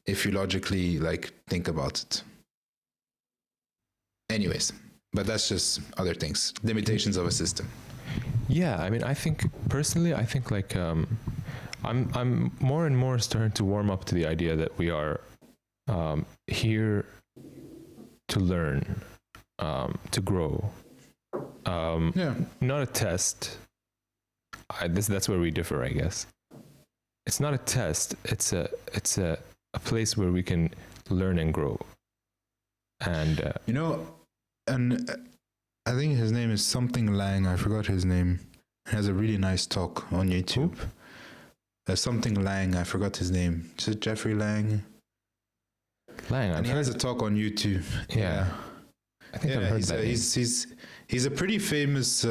if you logically like think about it. Anyways, but that's just other things, limitations of a system. Yeah, I mean, I think personally, like I'm more and more starting to warm up to the idea that we are here to learn, to grow. Not a test. That's where we differ, I guess. It's not a test. It's a place where we can learn and grow. And and I think his name is something Lang. I forgot his name. He has a really nice talk on YouTube. Something Lang. I forgot his name. Is it Jeffrey Lang? And he has a talk on YouTube. Yeah. I think I've heard that. He's a pretty famous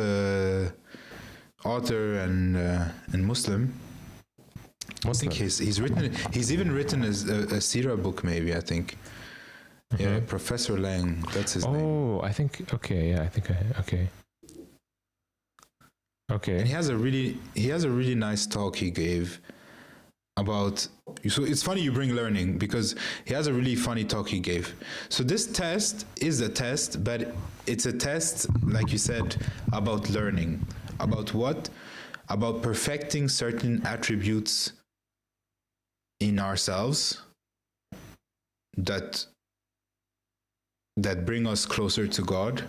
author and Muslim. I think he's even written a Sirah book, maybe, I think. Yeah, Professor Lang, that's his name. Oh, I think, okay. And he has a really nice talk he gave about, so it's funny you bring learning, because he has a really funny talk he gave. So this test is a test, but it's a test, like you said, about learning. About what? About perfecting certain attributes in ourselves that bring us closer to God,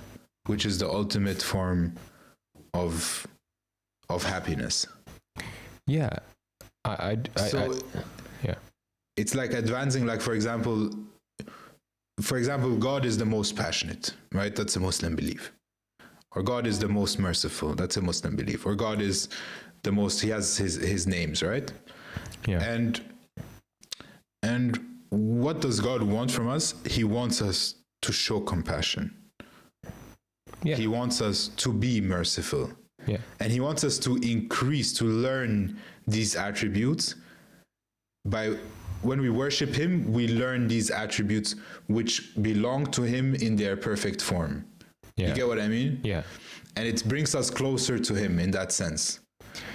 which is the ultimate form of happiness. Yeah. It's like advancing, like for example, God is the most passionate, right? That's a Muslim belief. Or God is the most merciful. That's a Muslim belief. Or God is the most, he has his names, right? Yeah. And what does God want from us? He wants us to show compassion. Yeah. He wants us to be merciful. Yeah. And he wants us to learn these attributes. When we worship him, we learn these attributes which belong to him in their perfect form. Yeah. You get what I mean? Yeah. And it brings us closer to him in that sense.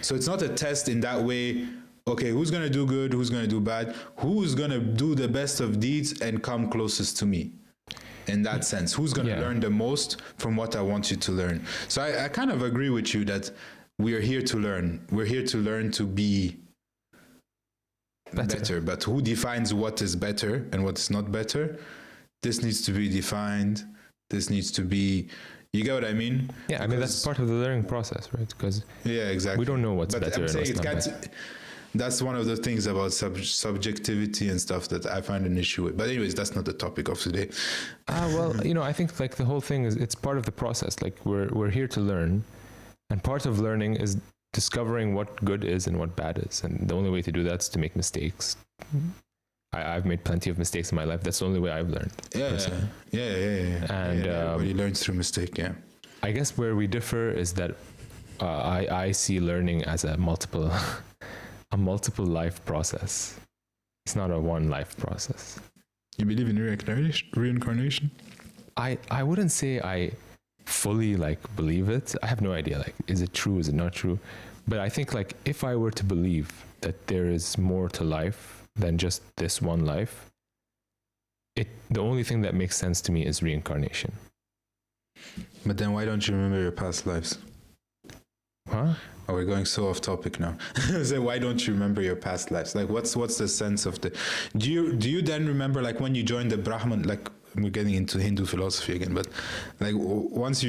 So it's not a test in that way. Okay, who's going to do good? Who's going to do bad? Who's going to do the best of deeds and come closest to me? In that sense, who's going to learn the most from what I want you to learn? So I kind of agree with you that we are here to learn. We're here to learn to be better. But who defines what is better and what is not better? this needs to be defined, this needs to be, you get what I mean? Yeah, I mean, that's part of the learning process, right? Because yeah, exactly. we don't know what's But better I'm and saying what's it not gets, better. that's one of the things about subjectivity and stuff that I find an issue with. But anyways, that's not the topic of today. Well, I think like the whole thing is, it's part of the process. Like we're here to learn, and part of learning is discovering what good is and what bad is. And the only way to do that is to make mistakes. I've made plenty of mistakes in my life. That's the only way I've learned. Yeah. And everybody learns through mistake. Yeah. I guess where we differ is that I see learning as a multiple life process. It's not a one life process. You believe in reincarnation? I wouldn't say I fully like believe it. I have no idea. Like, is it true? Is it not true? But I think like if I were to believe that there is more to life than just this one life, the only thing that makes sense to me is reincarnation. But then why don't you remember your past lives? Huh? Oh, we're going so off topic now. So why don't you remember your past lives? Like, what's the sense of the? Do you then remember, like, when you joined the Brahman? Like, we're getting into Hindu philosophy again, but like what's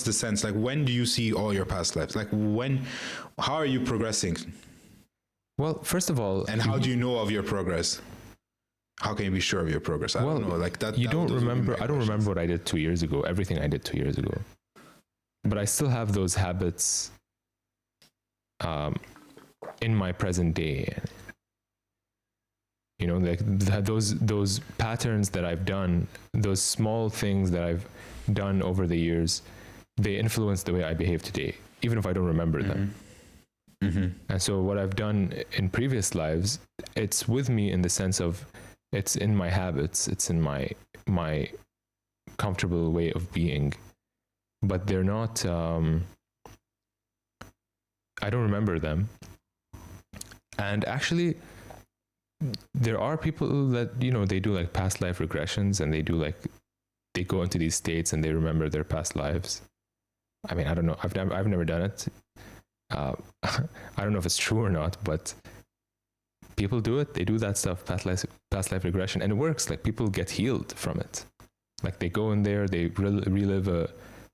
the sense? Like, when do you see all your past lives? Like, how are you progressing? Well, first of all, and how do you know of your progress? How can you be sure of your progress? I don't know. Like that. You don't remember. I don't questions. remember what I did 2 years ago. Everything I did 2 years ago, but I still have those habits in my present day. Like those patterns that I've done, those small things that I've done over the years, they influence the way I behave today, even if I don't remember them. Mm-hmm. And so what I've done in previous lives, it's with me in the sense of it's in my habits, it's in my comfortable way of being, but they're not, I don't remember them. And actually, there are people that, they do like past life regressions, and they go into these states and they remember their past lives. I mean, I don't know. I've never done it. I don't know if it's true or not, but people do it. They do that stuff, past life regression, and it works. Like, people get healed from it. Like, they go in there, they relive a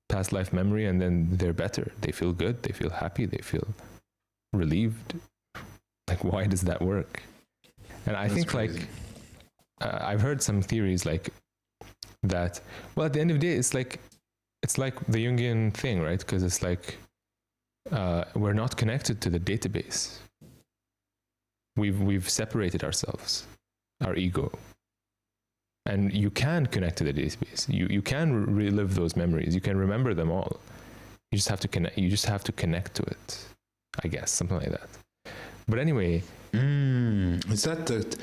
past life memory, and then they're better. They feel good. They feel happy. They feel relieved. Like, why does that work? And I think crazy. Like, I've heard some theories like that. Well, at the end of the day, it's like the Jungian thing, right? Because it's like, we're not connected to the database. We've separated ourselves, our ego, and you can connect to the database. You can relive those memories. You can remember them all. You just have to connect. You just have to connect to it, I guess, something like that. But anyway, is that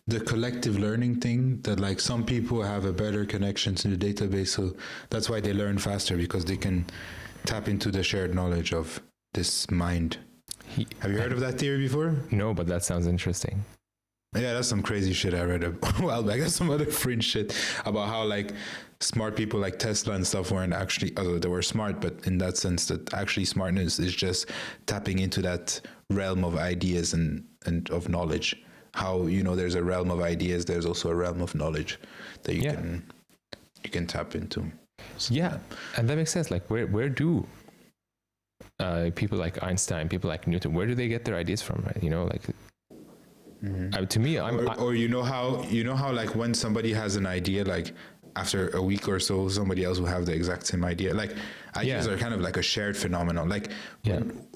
the collective learning thing, that like some people have a better connection to the database, so that's why they learn faster, because they can tap into the shared knowledge of this mind. Have you heard of that theory before? No, but that sounds interesting. Yeah, that's some crazy shit I read a while back. That's some other fringe shit about how like smart people like Tesla and stuff weren't actually, although they were smart, but in that sense that actually smartness is just tapping into that realm of ideas and of knowledge. How, there's a realm of ideas, there's also a realm of knowledge that you can tap into. So, yeah, and that makes sense. Like, where do people like Einstein, people like Newton, where do they get their ideas from, right? Like, to me, or you know how like when somebody has an idea, like after a week or so, somebody else will have the exact same idea. Like, ideas are kind of like a shared phenomenon. Like,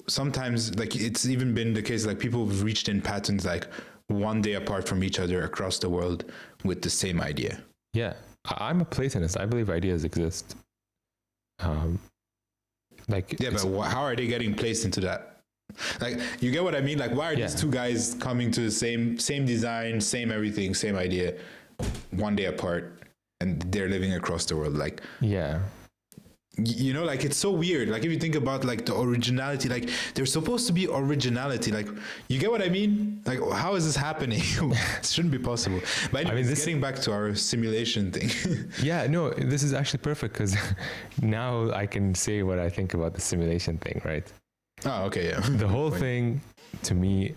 sometimes, like, it's even been the case, like, people have reached in patterns like one day apart from each other across the world with the same idea. Yeah, I'm a Platonist. I believe ideas exist. But how are they getting placed into that? Like, you get what I mean? Like, why are these two guys coming to the same design, same everything, same idea, one day apart, and they're living across the world? Like, like, it's so weird. Like, if you think about like the originality, like there's supposed to be originality. Like, you get what I mean? Like, how is this happening? It shouldn't be possible. But anyways, getting back to our simulation thing. Yeah, no, this is actually perfect, because now I can say what I think about the simulation thing, right? Oh, okay, yeah. The whole thing, to me,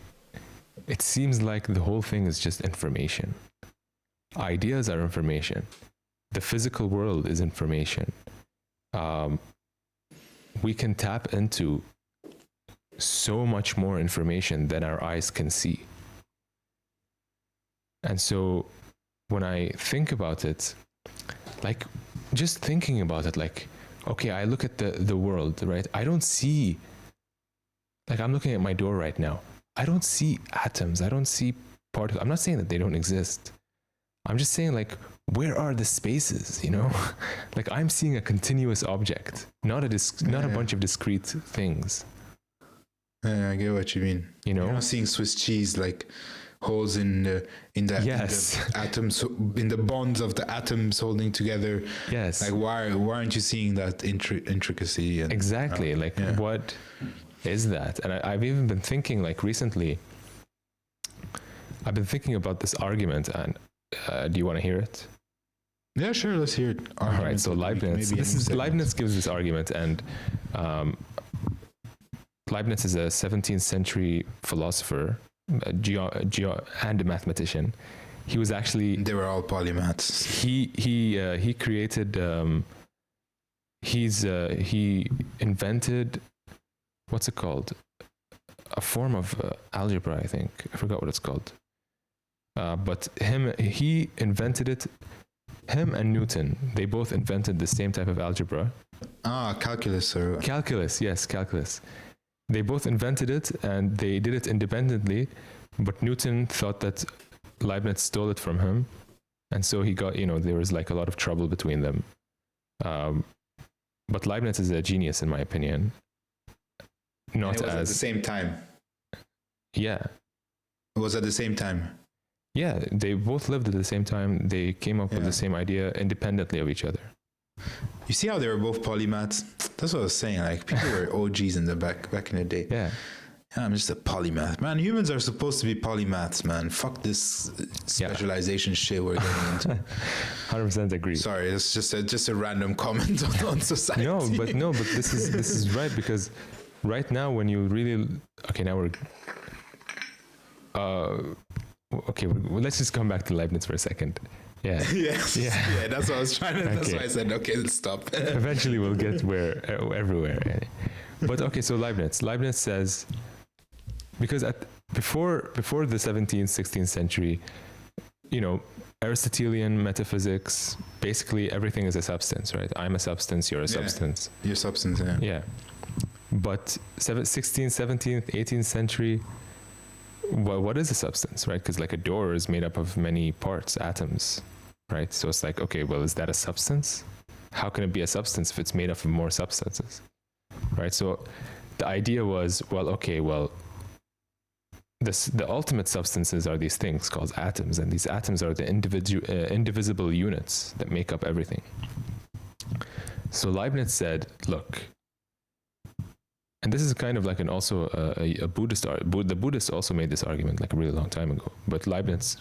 it seems like the whole thing is just information. Ideas are information. The physical world is information. We can tap into so much more information than our eyes can see. And so when I think about it, like just thinking about it, like, okay, I look at the world, right? I don't see, like I'm looking at my door right now. I don't see atoms. I don't see particles. I'm not saying that they don't exist. I'm just saying, like, where are the spaces, you know? Like I'm seeing a continuous object, not a bunch of discrete things. Yeah, I get what you mean. You know? You're not seeing Swiss cheese like holes in the Yes. in the atoms, in the bonds of the atoms holding together. Yes. Like why aren't you seeing that intricacy? And, exactly. What is that? And I've even been thinking, like recently, I've been thinking about this argument, and do you want to hear it? Yeah, sure. Let's hear it. All right. So Leibniz. Leibniz gives this argument, and Leibniz is a 17th century philosopher, and a mathematician. He was actually. They were all polymaths. He created. He invented. What's it called? A form of algebra, I think. I forgot what it's called. But he invented it. Him and Newton, they both invented the same type of algebra. Calculus or... Calculus, yes, calculus. They both invented it, and they did it independently, but Newton thought that Leibniz stole it from him, and so he got, there was like a lot of trouble between them. But Leibniz is a genius, in my opinion. Not it was as... at the same time. Yeah. It was at the same time. Yeah, they both lived at the same time. They came up with the same idea independently of each other. You see how they were both polymaths? That's what I was saying. Like, people were OGs in the back in the day. Yeah. I'm just a polymath. Man, humans are supposed to be polymaths, man. Fuck this specialization shit we're getting into. 100% agree. Sorry, it's just a random comment on society. No, but this is right, because right now when you really... Okay, now we're... Okay, let's just come back to Leibniz for a second. Yeah. Yes. Yeah, that's what I was trying to... Okay. That's why I said, okay, let's stop. Eventually we'll get everywhere. But okay, so Leibniz says, because before the 17th, 16th century, Aristotelian metaphysics, basically everything is a substance, right? I'm a substance, you're a substance. You're substance, yeah. Yeah. But 16th, 17th, 18th century... Well, what is a substance, right? Because like a door is made up of many parts, atoms, right? So it's like, okay, well, is that a substance? How can it be a substance if it's made up of more substances, right? So the idea was, the ultimate substances are these things called atoms, and these atoms are the indivisible units that make up everything. So Leibniz said, look, and this is kind of like a Buddhist the Buddhists also made this argument like a really long time ago, but Leibniz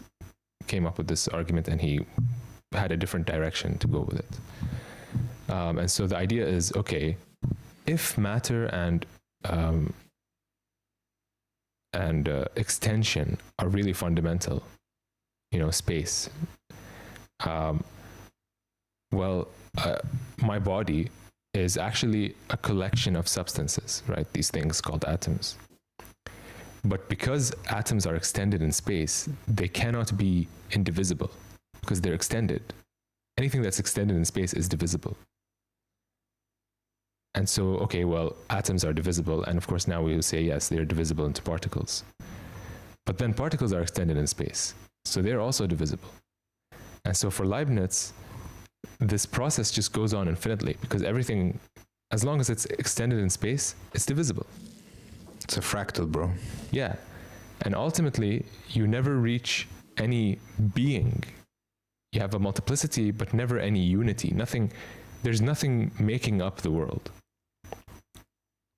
came up with this argument, and he had a different direction to go with it. And so the idea is, okay, if matter and extension are really fundamental, space, my body is actually a collection of substances, right? These things called atoms. But because atoms are extended in space, they cannot be indivisible because they're extended. Anything that's extended in space is divisible. And so, okay, well, atoms are divisible. And of course, now we will say, yes, they're divisible into particles. But then particles are extended in space. So they're also divisible. And so for Leibniz, this process just goes on infinitely, because everything, as long as it's extended in space, it's divisible. It's a fractal, bro. Yeah. And ultimately, you never reach any being. You have a multiplicity, but never any unity. There's nothing making up the world.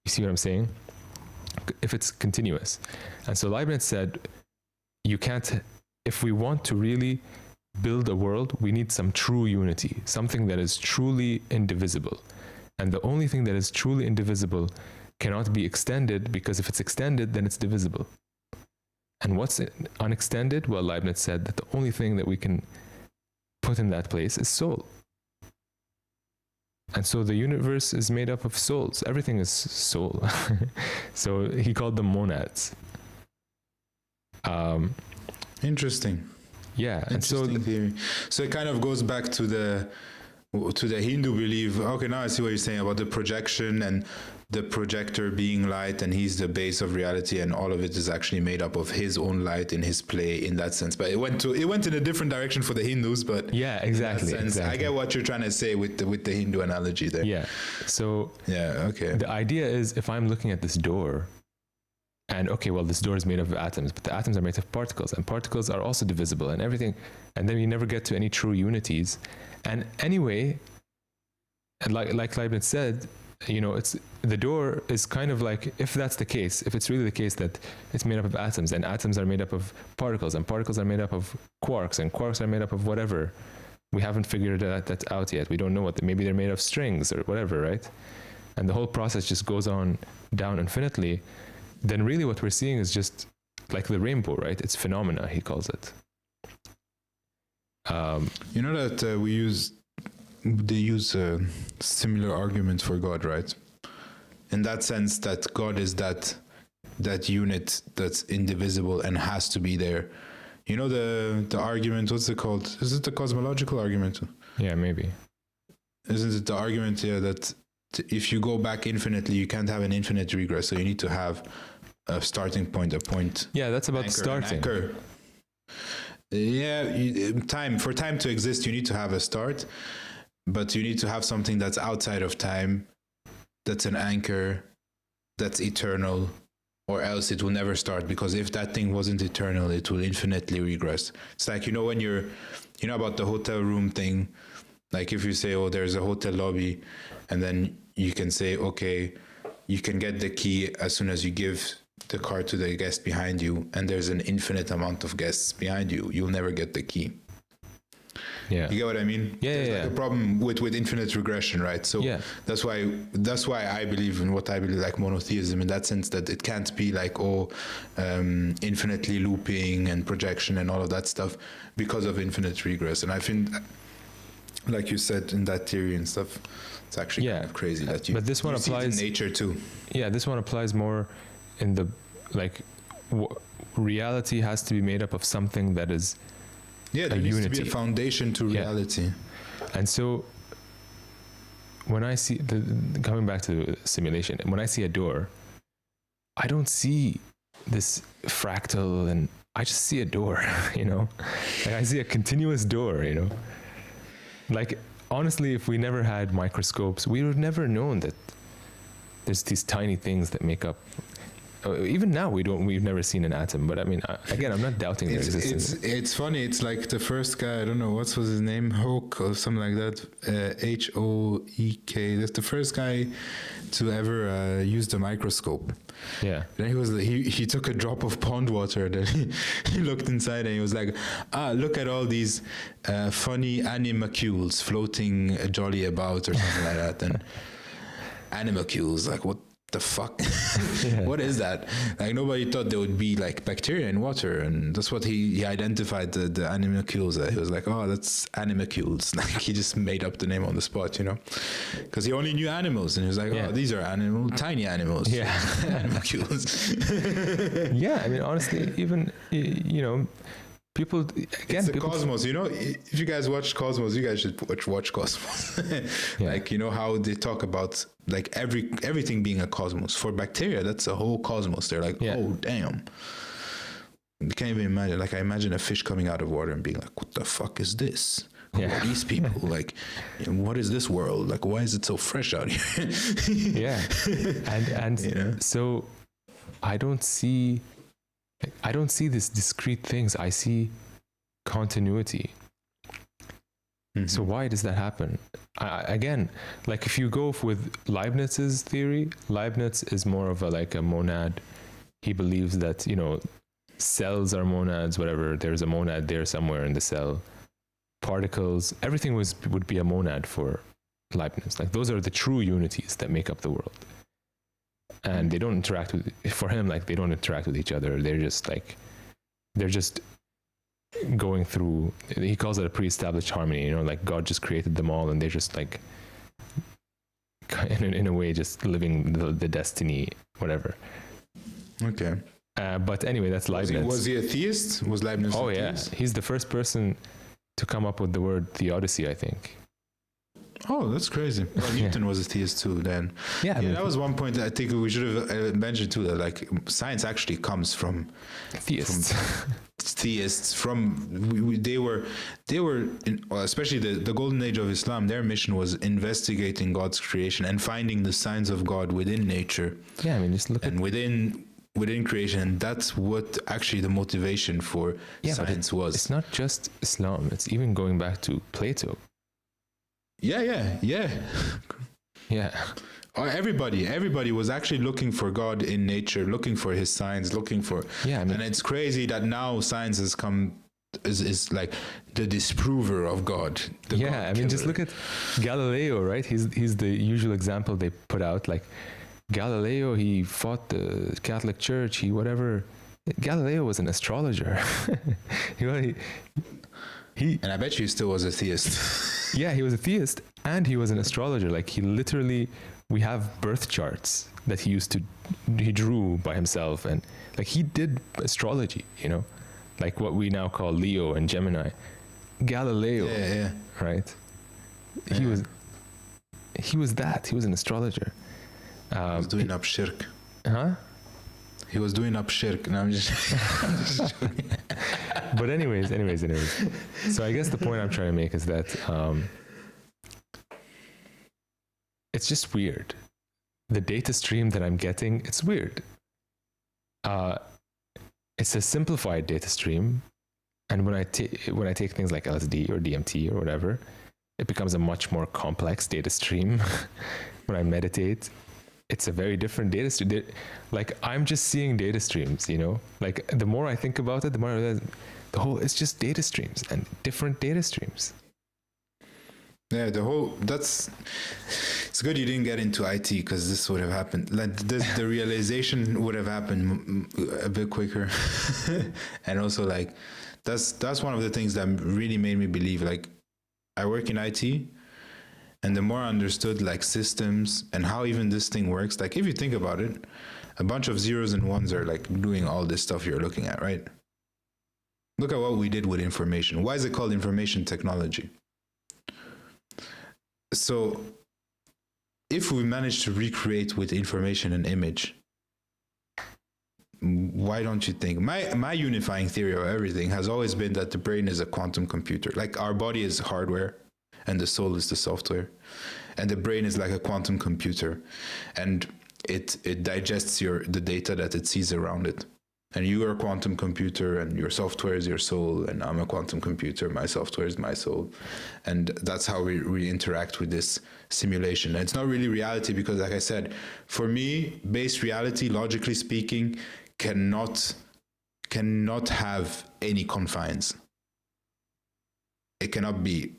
You see what I'm saying? If it's continuous. And so Leibniz said, if we want to really build a world, we need some true unity, something that is truly indivisible. And the only thing that is truly indivisible cannot be extended, because if it's extended, then it's divisible. And what's unextended? Well, Leibniz said that the only thing that we can put in that place is soul. And so the universe is made up of souls. Everything is soul. So he called them monads. Interesting. Yeah. And so Interesting theory. So it kind of goes back to the Hindu belief. Okay, now I see what you're saying about the projection and the projector being light, and he's the base of reality, and all of it is actually made up of his own light in his play in that sense. But it went in a different direction for the Hindus. But yeah, exactly. I get what you're trying to say with the Hindu analogy there. Yeah. So yeah, okay. The idea is, if I'm looking at this door, and okay, well, this door is made of atoms, but the atoms are made of particles, and particles are also divisible and everything, and then you never get to any true unities. And anyway, and like Leibniz said, it's the door is kind of like, if that's the case, if it's really the case that it's made up of atoms, and atoms are made up of particles, and particles are made up of quarks, and quarks are made up of whatever. We haven't figured that out yet. We don't know maybe they're made of strings or whatever, right? And the whole process just goes on down infinitely. Then really what we're seeing is just like the rainbow, right? It's phenomena, he calls it. You know that they use a similar argument for God, right? In that sense, that God is that unit that's indivisible and has to be there. You know the argument, what's it called? Is it the cosmological argument? Yeah, maybe. Isn't it the argument here that if you go back infinitely, you can't have an infinite regress, so you need to have a starting point, a point. Yeah, that's about starting. Yeah, for time to exist, you need to have a start, but you need to have something that's outside of time, that's an anchor, that's eternal, or else it will never start, because if that thing wasn't eternal, it will infinitely regress. It's like, when you know about the hotel room thing, like if you say, oh, there's a hotel lobby, and then you can say, okay, you can get the key as soon as you give the card to the guest behind you, and there's an infinite amount of guests behind you, you'll never get the key. Yeah, you get what I mean? There's like a problem with infinite regression, right? So that's why I believe in what I believe, like monotheism, in that sense, that it can't be like infinitely looping and projection and all of that stuff, because of infinite regress. And I think, like you said in that theory and stuff, it's actually kind of crazy that you. But this one applies in nature too. Yeah, this one applies more in the reality has to be made up of something that is. Yeah, there needs to be a foundation to reality. And so when I see coming back to the simulation, when I see a door, I don't see this fractal, and I just see a door, like I see a continuous door, like honestly, if we never had microscopes, we would have never known that there's these tiny things that make up. Even now we've never seen an atom, but I mean, again, I'm not doubting their existence. It's funny. It's like the first guy, I don't know what was his name, Hoek or something like that, Hoek. That's the first guy to ever use the microscope. Yeah. Then he took a drop of pond water, then he looked inside and he was like, look at all these funny animalcules floating jolly about or something like that. And animalcules, like what the fuck? What is that? Like nobody thought there would be like bacteria in water, and that's what he identified the animalcules. He was like, oh, that's animalcules. Like he just made up the name on the spot, because he only knew animals, and he was like, oh, these are tiny animals. Yeah, animalcules. Yeah, I mean, honestly, even people again. It's the Cosmos, If you guys watch Cosmos, you guys should watch Cosmos. Like how they talk about like everything being a cosmos. For bacteria, that's a whole cosmos. They're like, oh damn. You can't even imagine. Like I imagine a fish coming out of water and being like, what the fuck is this? Who are these people? Like, what is this world? Like, why is it so fresh out here? Yeah, and so I don't see these discrete things. I see continuity. Mm-hmm. So why does that happen? Again, like if you go with Leibniz's theory, Leibniz is more of a monad. He believes that, cells are monads, whatever. There's a monad there somewhere in the cell. Particles, everything would be a monad for Leibniz. Like those are the true unities that make up the world. And they don't interact for him, like they don't interact with each other. They're just going through, he calls it a pre-established harmony, you know, like God just created them all and they're just like in a way just living the destiny, whatever. Okay. But anyway, that's Leibniz. Was he a theist? Was Leibniz Oh a yeah, theist? he's the first person to come up with the word theodicy, I think. Oh, that's crazy. Well, Newton was a theist too then. Yeah, I mean, that was one point that I think we should have mentioned too, that like science actually comes from theists. theists. They were especially the golden age of Islam. Their mission was investigating God's creation and finding the signs of God within nature. Yeah, I mean, just look and within creation, and that's what actually the motivation for science was. It's not just Islam, it's even going back to Plato. Yeah. Everybody was actually looking for God in nature, looking for his signs, and it's crazy that now science has come is like the disprover of God. Just look at Galileo, right? He's the usual example they put out, like Galileo, he fought the Catholic Church, Galileo was an astrologer. And I bet you still was a theist. Yeah, he was a theist and he was an astrologer. Like we have birth charts that he drew by himself, and like he did astrology, you know, like what we now call Leo and Gemini. Galileo, right? Yeah. He was an astrologer. He was doing up shirk. Huh? He was doing up shirk. No, I'm just joking. But anyways. So I guess the point I'm trying to make is that it's just weird. The data stream that I'm getting, it's weird. It's a simplified data stream, and when I take things like LSD or DMT or whatever, it becomes a much more complex data stream. When I meditate, it's a very different data stream. Like I'm just seeing data streams, you know. Like the more I think about it, the more I realize it's just data streams and different data streams. Yeah, it's good you didn't get into IT, because this would have happened. Like the realization would have happened a bit quicker. And also like that's one of the things that really made me believe, like I work in IT, and the more I understood like systems and how even this thing works, like if you think about it, a bunch of zeros and ones are like doing all this stuff you're looking at, right? Look at what we did with information. Why is it called information technology? So if we manage to recreate with information an image, why don't you think? My unifying theory of everything has always been that the brain is a quantum computer. Like our body is hardware and the soul is the software, and the brain is like a quantum computer, and it digests the data that it sees around it. And you are a quantum computer, and your software is your soul, and I'm a quantum computer, my software is my soul. And that's how we interact with this simulation. And it's not really reality, because like I said, for me, base reality, logically speaking, cannot have any confines. It cannot be,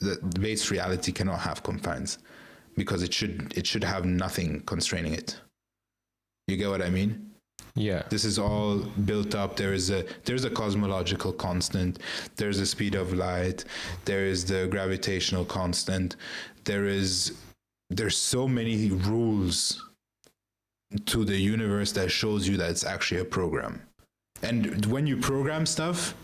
the base reality cannot have confines, because it should have nothing constraining it. You get what I mean? Yeah. This is all built up. There's a cosmological constant. There's the speed of light. There is the gravitational constant. There's so many rules to the universe that shows you that it's actually a program. And when you program stuff,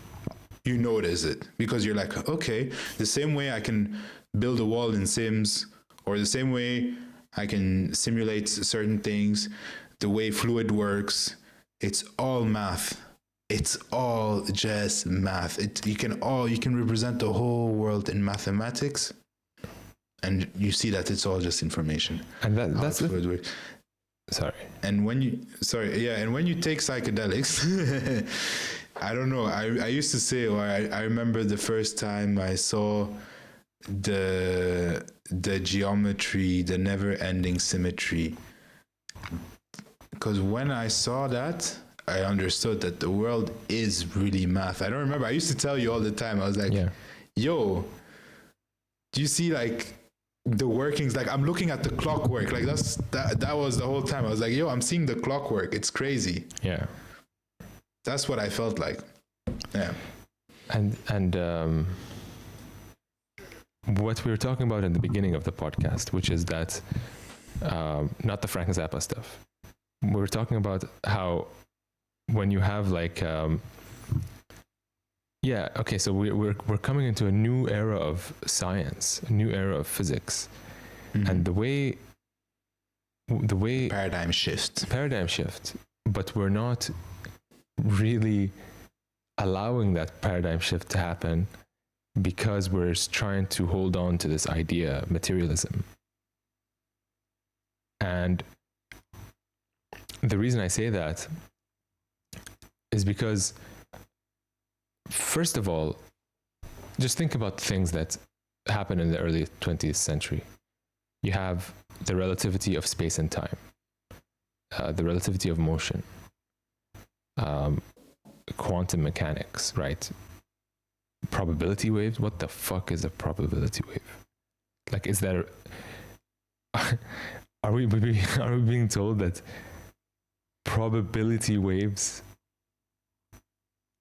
you notice it, because you're like, okay, the same way I can build a wall in Sims, or the same way I can simulate certain things, the way fluid works, it's all math. It's all just math. You can represent the whole world in mathematics, and you see that it's all just information. And that's fluid works. Sorry. And when you take psychedelics, I don't know. I used to say, or I remember the first time I saw the geometry, the never-ending symmetry. Because when I saw that, I understood that the world is really math. I don't remember. I used to tell you all the time. I was like, yo, do you see like the workings? Like I'm looking at the clockwork. Like that was the whole time. I was like, yo, I'm seeing the clockwork. It's crazy. Yeah. That's what I felt like. Yeah. And what we were talking about in the beginning of the podcast, which is that not the Frank Zappa stuff. We were talking about how when you have like so we're coming into a new era of science, a new era of physics, and the way paradigm shift, but we're not really allowing that paradigm shift to happen because we're trying to hold on to this idea, materialism. And the reason I say that is because, first of all, just think about things that happened in the early 20th century. You have the relativity of space and time, the relativity of motion, quantum mechanics, right? Probability waves. What the fuck is a probability wave? Like, is there? Are we being told that probability waves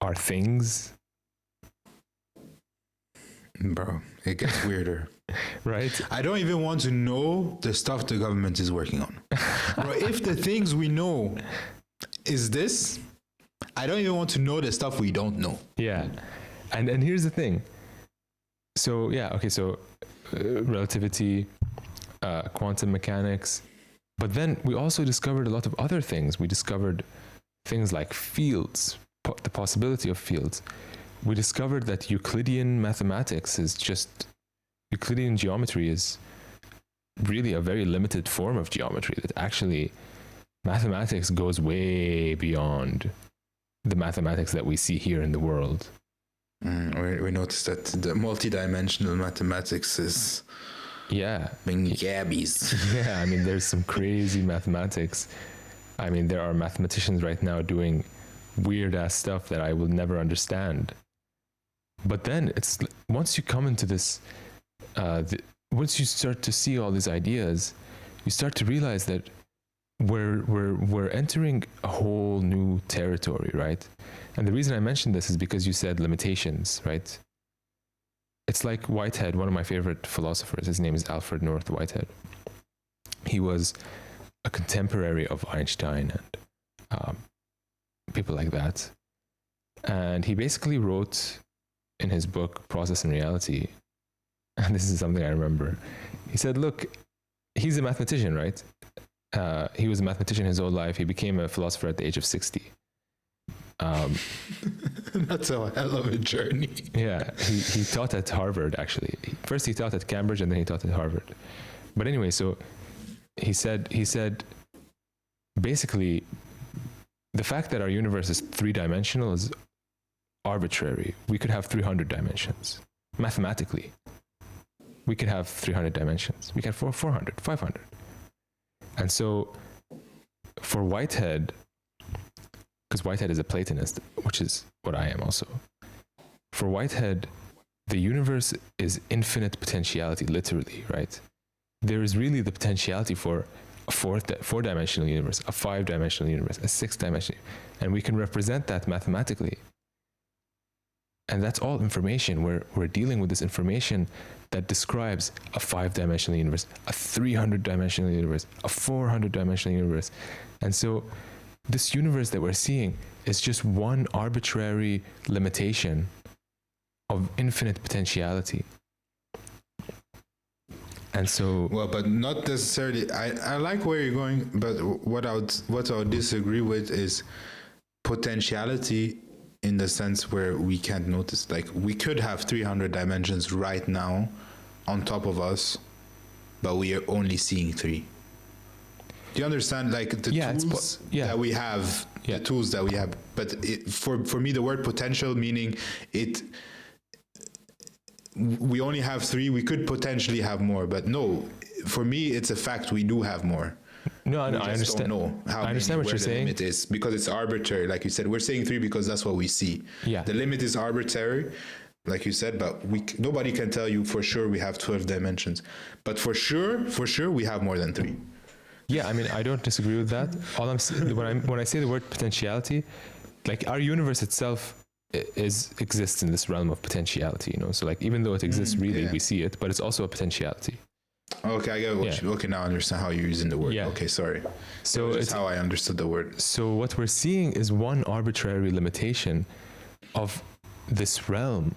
are things? Bro, it gets weirder. Right? I don't even want to know the stuff the government is working on. Bro, if the things we know is this, I don't even want to know the stuff we don't know. Yeah. And here's the thing. So, relativity, quantum mechanics. But then we also discovered a lot of other things. We discovered things like fields, the possibility of fields. We discovered that Euclidean mathematics is just, Euclidean geometry is really a very limited form of geometry, that actually mathematics goes way beyond the mathematics that we see here in the world. We noticed that the multidimensional mathematics is being gabbies. Yeah, I mean, there's some crazy mathematics. I mean, there are mathematicians right now doing weird ass stuff that I will never understand. But then it's once you come into this, once you start to see all these ideas, you start to realize that we're entering a whole new territory, right? And the reason I mentioned this is because you said limitations, right? It's like Whitehead, one of my favorite philosophers. His name is Alfred North Whitehead. He was a contemporary of Einstein and people like that. And he basically wrote in his book, Process and Reality, and this is something I remember. He said, look, he's a mathematician, right? He was a mathematician his whole life. He became a philosopher at the age of 60. That's a hell of a journey. Yeah, he taught at Harvard, actually. First he taught at Cambridge and then he taught at Harvard. But anyway, so he said basically the fact that our universe is three-dimensional is arbitrary. We could have 300 dimensions. Mathematically, we could have 300 dimensions. We can have 400, 500. And so for Whitehead, because Whitehead is a Platonist, which is what I am also. For Whitehead, the universe is infinite potentiality, literally, right? There is really the potentiality for a four-dimensional universe, a five-dimensional universe, a six-dimensional, and we can represent that mathematically. And that's all information. We're dealing with this information that describes a five-dimensional universe, a 300-dimensional universe, a 400-dimensional universe. And so this universe that we're seeing is just one arbitrary limitation of infinite potentiality. And so, well, but not necessarily. I like where you're going, but what I would disagree with is potentiality in the sense where we can't notice. Like, we could have 300 dimensions right now on top of us, but we are only seeing 3. Do you understand? Like the tools that we have, the tools that we have. But for me, the word potential meaning we only have 3. We could potentially have more, but no. For me, it's a fact. We do have more. No, I understand. Don't know how I understand what you're saying. The limit is because it's arbitrary. Like you said, we're saying 3 because that's what we see. Yeah. The limit is arbitrary, like you said, but nobody can tell you for sure we have 12 dimensions. But for sure, we have more than 3. Yeah, I mean, I don't disagree with that. All I'm when I say the word potentiality, like our universe itself exists in this realm of potentiality, so like even though it exists really, we see it, but it's also a potentiality. Okay, I get what okay, now I understand how you're using the word. Okay, sorry. So it's how I understood the word. So what we're seeing is one arbitrary limitation of this realm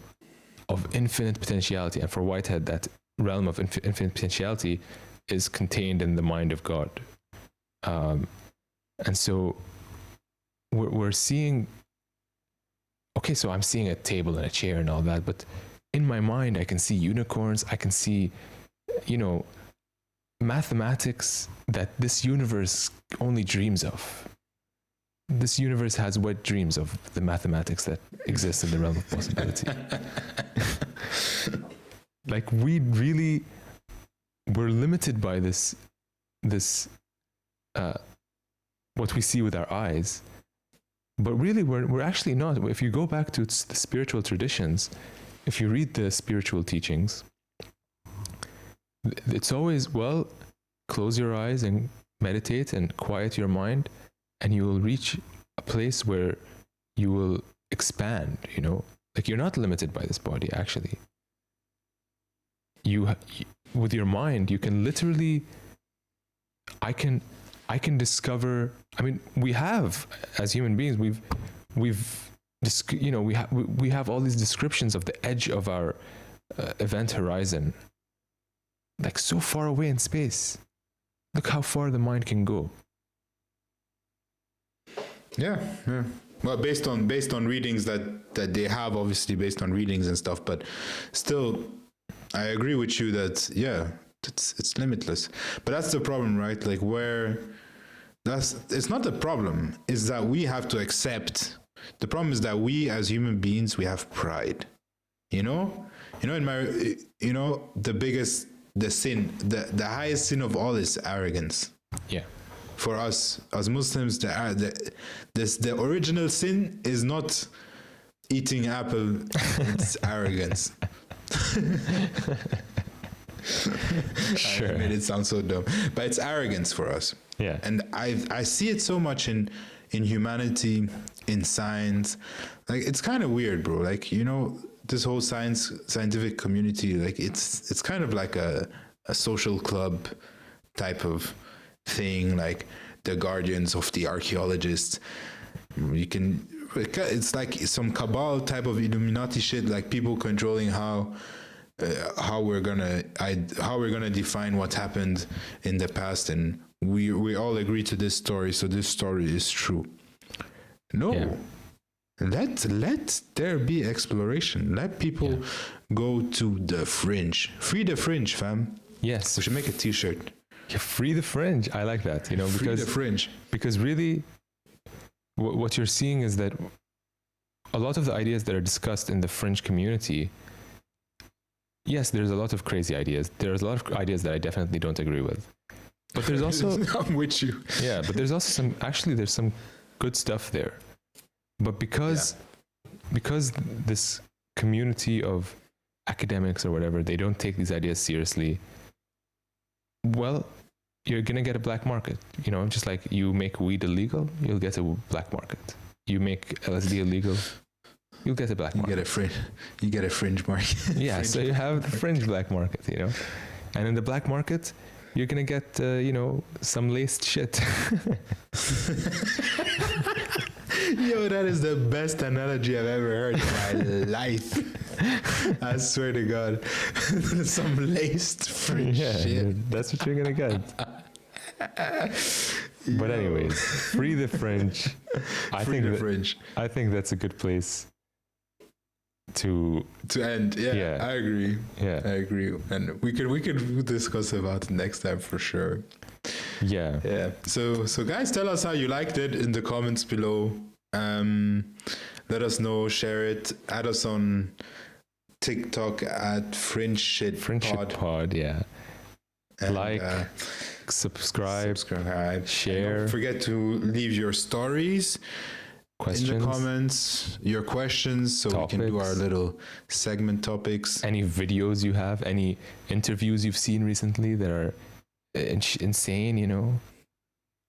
of infinite potentiality, and for Whitehead, that realm of infinite potentiality is contained in the mind of God. And so we're seeing, okay, so I'm seeing a table and a chair and all that, but in my mind, I can see unicorns, I can see, mathematics that this universe only dreams of. This universe has wet dreams of the mathematics that exists in the realm of possibility. Like we're limited by this, what we see with our eyes. But really, we're actually not. If you go back to the spiritual traditions, if you read the spiritual teachings, it's always, well, close your eyes and meditate and quiet your mind, and you will reach a place where you will expand, Like you're not limited by this body, actually. You with your mind, you can literally, I can discover, we have, as human beings, we have all these descriptions of the edge of our event horizon, like so far away in space. Look how far the mind can go. Yeah. Well, based on readings that they have, obviously based on readings and stuff, but still, I agree with you that it's limitless. But that's the problem, right? Like it's not the problem, is that we have to accept. The problem is that we as human beings, we have pride. The sin, the highest sin of all is arrogance. Yeah. For us as Muslims, the original sin is not eating apple, it's arrogance. Sure. I made it sound so dumb, but it's arrogance for us. Yeah. And I see it so much in humanity, in science. Like it's kind of weird, bro. Like, this whole scientific community, like it's kind of like a social club type of thing, like the guardians of the archaeologists. It's like some cabal type of Illuminati shit, like people controlling how we're gonna define what happened in the past, and we all agree to this story, so this story is true. No. Yeah. Let there be exploration. Let people go to the fringe. Free the fringe, fam. Yes. We should make a t-shirt. Yeah, free the fringe. I like that, because free the fringe. Because really what you're seeing is that a lot of the ideas that are discussed in the fringe community, yes, there's a lot of crazy ideas. There's a lot of ideas that I definitely don't agree with. But there's also I'm with you. Yeah, but there's also there's some good stuff there. But because this community of academics or whatever, they don't take these ideas seriously, well, you're going to get a black market. Just like you make weed illegal, you'll get a black market. You make LSD illegal, you'll get a black market. You get a fringe market. Yeah, so you have the fringe black market, And in the black market, you're going to get, some laced shit. Yo, that is the best analogy I've ever heard in my life. I swear to God. Some laced fringe shit. That's what you're going to get. But anyways, free the fringe. I think that's a good place to end. Yeah, I agree. Yeah, I agree. And we could discuss about it next time for sure. Yeah. So guys, tell us how you liked it in the comments below. Let us know, share it, add us on TikTok at Fringe Shit Pod, yeah. And, like, subscribe, share. And don't forget to leave your stories questions in the comments, your questions, so topics. We can do our little segment topics. Any videos you have, any interviews you've seen recently that are insane,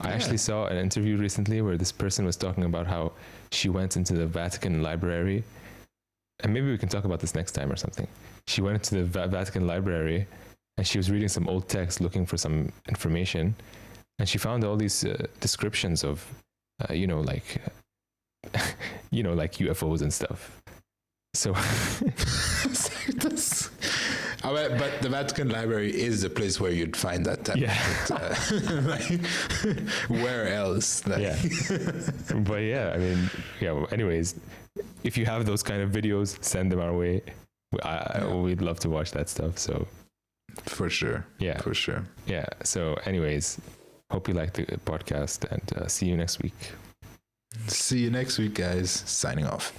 I Yeah. actually saw an interview recently where this person was talking about how she went into the Vatican library, and maybe we can talk about this next time or something. She went into the Vatican library and she was reading some old text looking for some information, and she found all these descriptions of, like UFOs and stuff. So, But the Vatican Library is the place where you'd find that type of shit. Like, where else? Like, yeah. But yeah, I mean, yeah. Well, anyways, if you have those kind of videos, send them our way. We'd love to watch that stuff. So, for sure. yeah, For sure. yeah. So, anyways, hope you liked the podcast, and see you next week. See you next week, guys. Signing off.